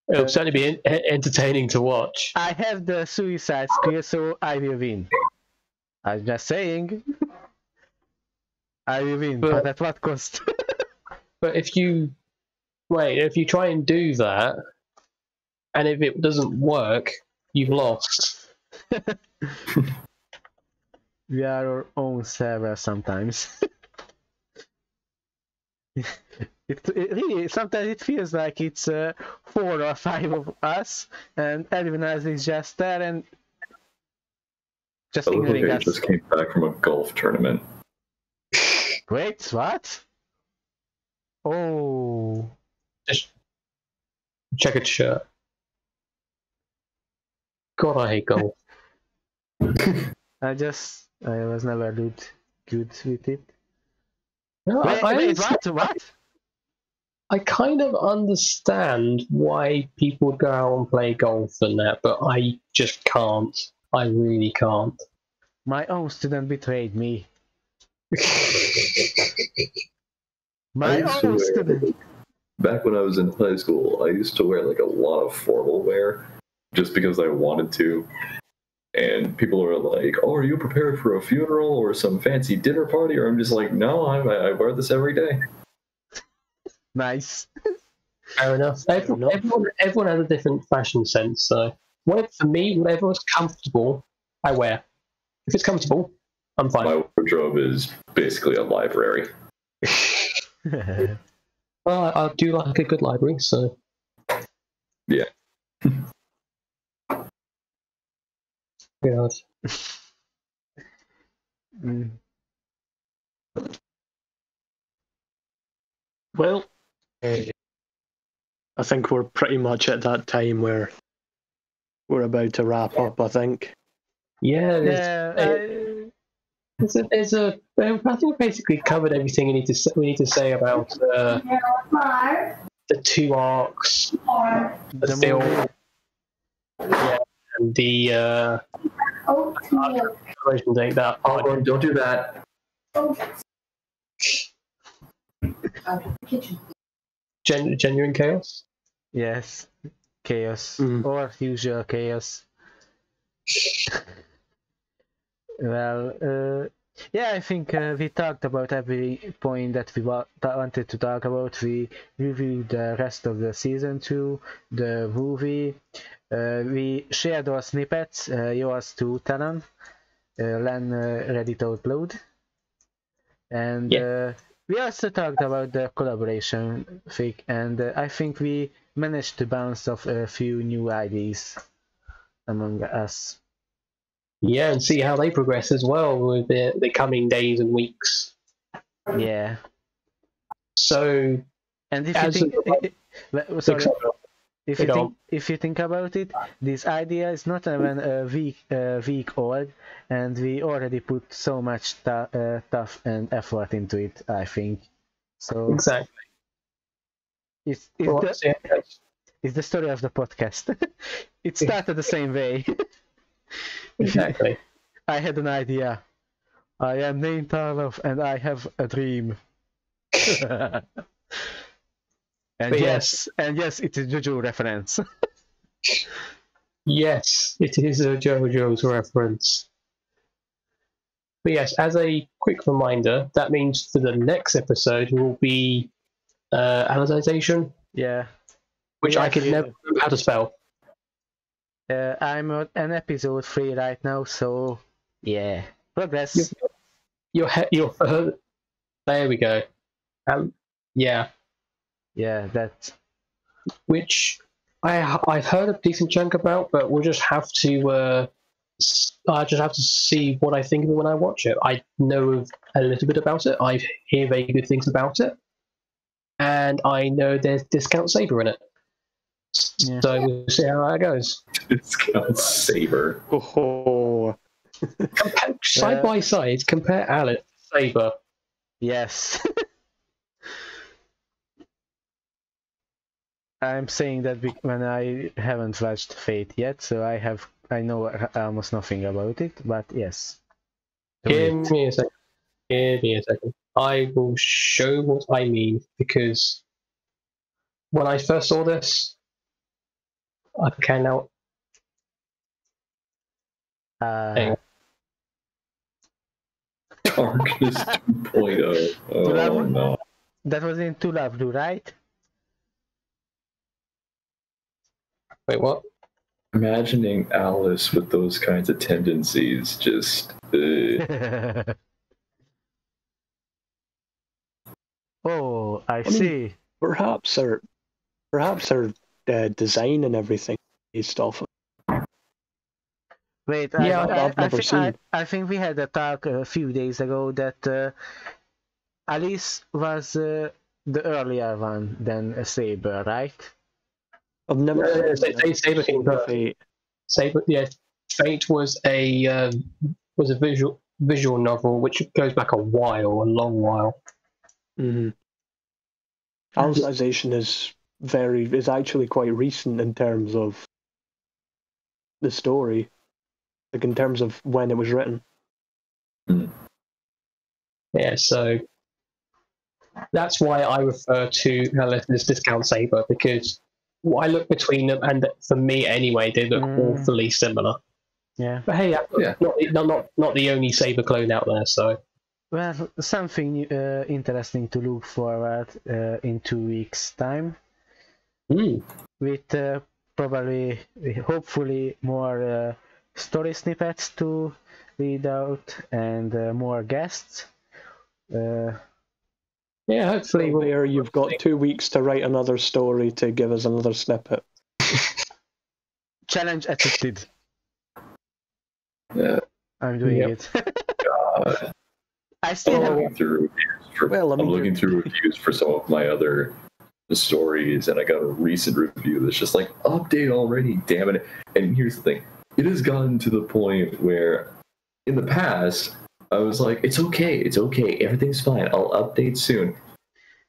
It'll certainly be entertaining to watch. I have the suicide skill, so I will win. I'm just saying. I will win, but at what cost? But if you try and do that, and if it doesn't work, you've lost. We are our own server sometimes. It really, sometimes it feels like it's 4 or 5 of us, and everyone else is just there and just ignoring us. I just came back from a golf tournament. Wait, what? Oh. Just check its shirt. God, I hate golf. I was never good with it. No, wait, what? I kind of understand why people would go out and play golf and that, but I just can't. I really can't. My own student betrayed me. My own student. Back when I was in high school, I used to wear like a lot of formal wear just because I wanted to. And people were like, "Oh, are you prepared for a funeral or some fancy dinner party?" Or I'm just like, "No, I wear this every day." Nice. Fair enough. Everyone has a different fashion sense. So, for me, whatever's comfortable, I wear. If it's comfortable, I'm fine. My wardrobe is basically a library. Well, I do like a good library, so. Yeah. God. Well, I think we're pretty much at that time where we're about to wrap up, I think. Yeah, I think we basically covered everything we need to say about the 2 arcs, the film, and the collaboration thing. That don't do that. Genuine chaos. Yes, chaos or usual chaos. Well, yeah, I think we talked about every point that we wanted to talk about. We reviewed the rest of the season 2, the movie. We shared our snippets, yours to Talon, Len ready to upload. And we also talked about the collaboration thing, and I think we managed to bounce off a few new ideas among us. Yeah, and see how they progress as well with the coming days and weeks. Yeah. So, and if you think about it, this idea is not even a week old, and we already put so much thought and effort into it. I think so. Exactly. It's the story of the podcast. It started the same way. Exactly. I had an idea. I am Nain and I have a dream. And yes, it is JoJo reference. Yes, it is a JoJo's reference. But yes, as a quick reminder, that means for the next episode will be annotation. Yeah. Which I can never remember how to spell. I'm on episode 3 right now, so Yeah. Progress. Your there we go. Yeah. Yeah, that. Which I've heard a decent chunk about, but we'll just have to. I just have to see what I think of it when I watch it. I know a little bit about it. I hear very good things about it, and I know there's Discount Saber in it. Yeah. So we'll see how that goes. Discount Saber. Oh. Side by side, compare Alice to Saber. Yes. I'm saying that when I haven't watched Fate yet, so I know almost nothing about it, but yes. Give me a second. I will show what I mean, because when I first saw this, okay, now. Darkness 2.0. Oh no. That was in Tulablu, right? Wait, what? Imagining Alice with those kinds of tendencies just. Oh, I see. Perhaps her design and everything based off of. Wait, Yeah, I think we had a talk a few days ago that Alice was the earlier one than Saber, right? I've never Saber came first. Saber, yeah. Fate was a visual novel which goes back a long while. Mm-hmm. Alicization is actually quite recent in terms of the story, like in terms of when it was written. Yeah, so that's why I refer to Alice as Discount Saber, because I look between them, and for me anyway, they look awfully similar. Yeah. But hey, not the only Saber clone out there, so. Well, something interesting to look forward in 2 weeks' time. With probably, hopefully, more story snippets to read out and more guests. Yeah, hopefully. You've got 2 weeks to write another story to give us another snippet. Challenge accepted. Yeah. I'm doing it. God. I'm looking through reviews for some of my other stories, and I got a recent review that's just like, update already, damn it. And here's the thing. It has gotten to the point where in the past, I was like, it's okay, everything's fine, I'll update soon.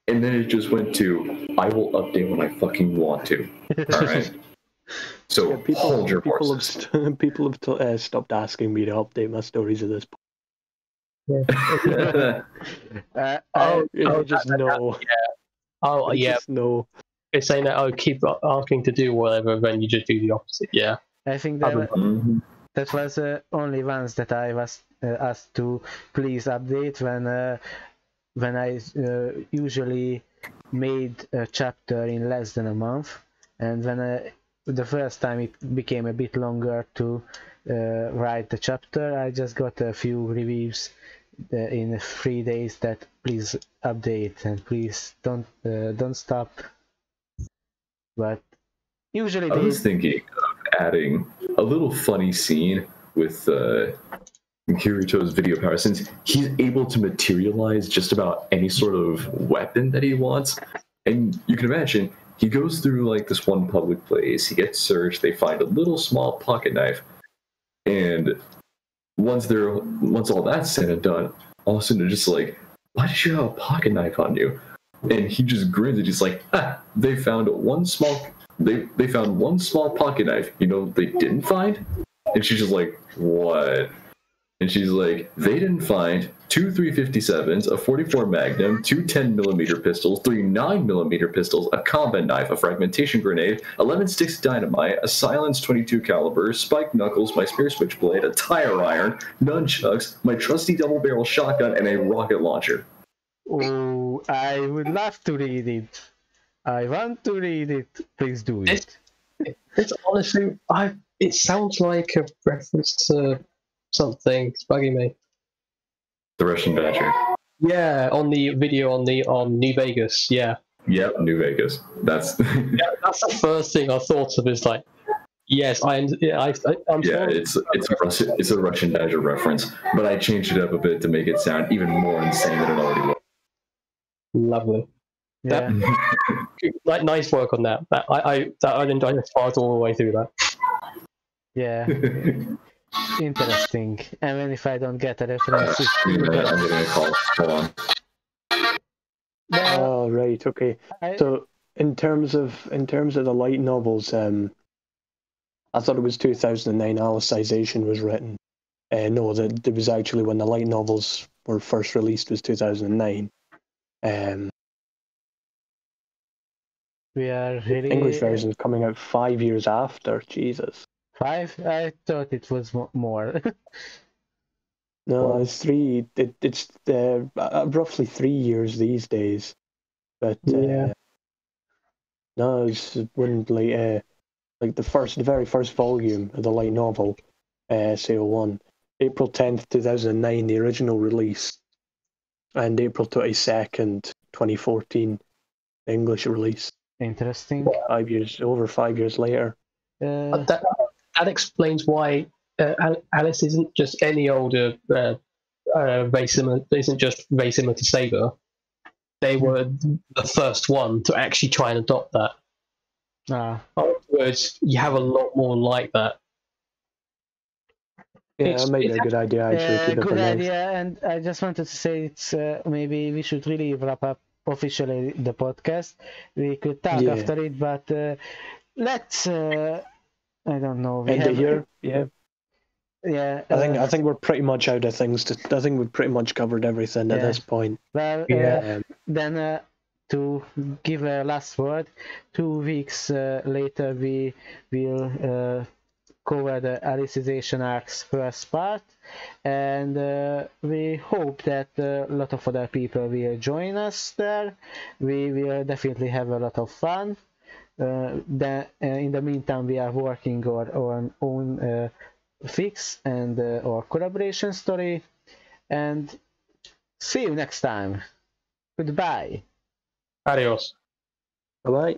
And then it just went to, I will update when I fucking want to. Alright? So, yeah, hold your horses. People have stopped asking me to update my stories at this point. Just know. Just know. It's saying that, keep asking to do whatever, then you just do the opposite, yeah. I think that was only once that I was asked to please update when I usually made a chapter in less than a month, and when the first time it became a bit longer to write the chapter, I just got a few reviews in 3 days that please update and please don't stop. But usually I was thinking of adding a little funny scene with Kirito's video power, since he's able to materialize just about any sort of weapon that he wants. And you can imagine, he goes through like this one public place, he gets searched, they find a little small pocket knife, and once all that's said and done, all of a sudden they're just like, why did you have a pocket knife on you? And he just grins and he's like, they found one small pocket knife, they didn't find? And she's just like, what? And she's like, they didn't find 2 357s, a 44 Magnum, 2 10mm pistols, 3 9mm pistols, a combat knife, a fragmentation grenade, 11 sticks of dynamite, a silenced 22 caliber, spiked knuckles, my spear switchblade, a tire iron, nunchucks, my trusty double-barrel shotgun, and a rocket launcher. Oh, I would love to read it. I want to read it. Please do it. It's honestly, it sounds like a reference to something. It's bugging me. The Russian Badger. Yeah, on the video on New Vegas. Yeah. Yep, New Vegas. That's yeah, that's the first thing I thought of. Is like, yes, I'm yeah, it's a Russian Badger reference, but I changed it up a bit to make it sound even more insane than it already was. Lovely. Yeah. Like, nice work on that. I didn't part all the way through that. Yeah. Interesting. And then if I don't get a reference, I'm getting a call. Hold on. Oh right, okay. So in terms of the light novels, I thought it was 2009 Alicization was written. No, that it was actually when the light novels were first released was 2009. We are really... English version is coming out 5 years after. Jesus. 5? I thought it was more. No, it's 3. It's roughly 3 years these days. But yeah. No, it's when like the very first volume of the light novel, SAO 1, April 10th, 2009, the original release, and April 22nd, 2014, the English release. Interesting. Over 5 years later. That explains why Alice isn't just any older. Isn't just very similar to Saber. They were the first one to actually try and adopt that. Afterwards, you have a lot more like that. Yeah, that might be a good idea, actually. Good idea, and I just wanted to say it's maybe we should really wrap up officially the podcast. We could talk after it, but let's... I don't know. End it here? Yeah. Yeah. I think we're pretty much out of things I think we've pretty much covered everything at this point. Well, then to give a last word, 2 weeks later we will cover the Alicization arc's first part, and we hope that a lot of other people will join us there. We will definitely have a lot of fun. In the meantime, we are working on our own fix and our collaboration story, and see you next time. Goodbye. Adios. Bye-bye.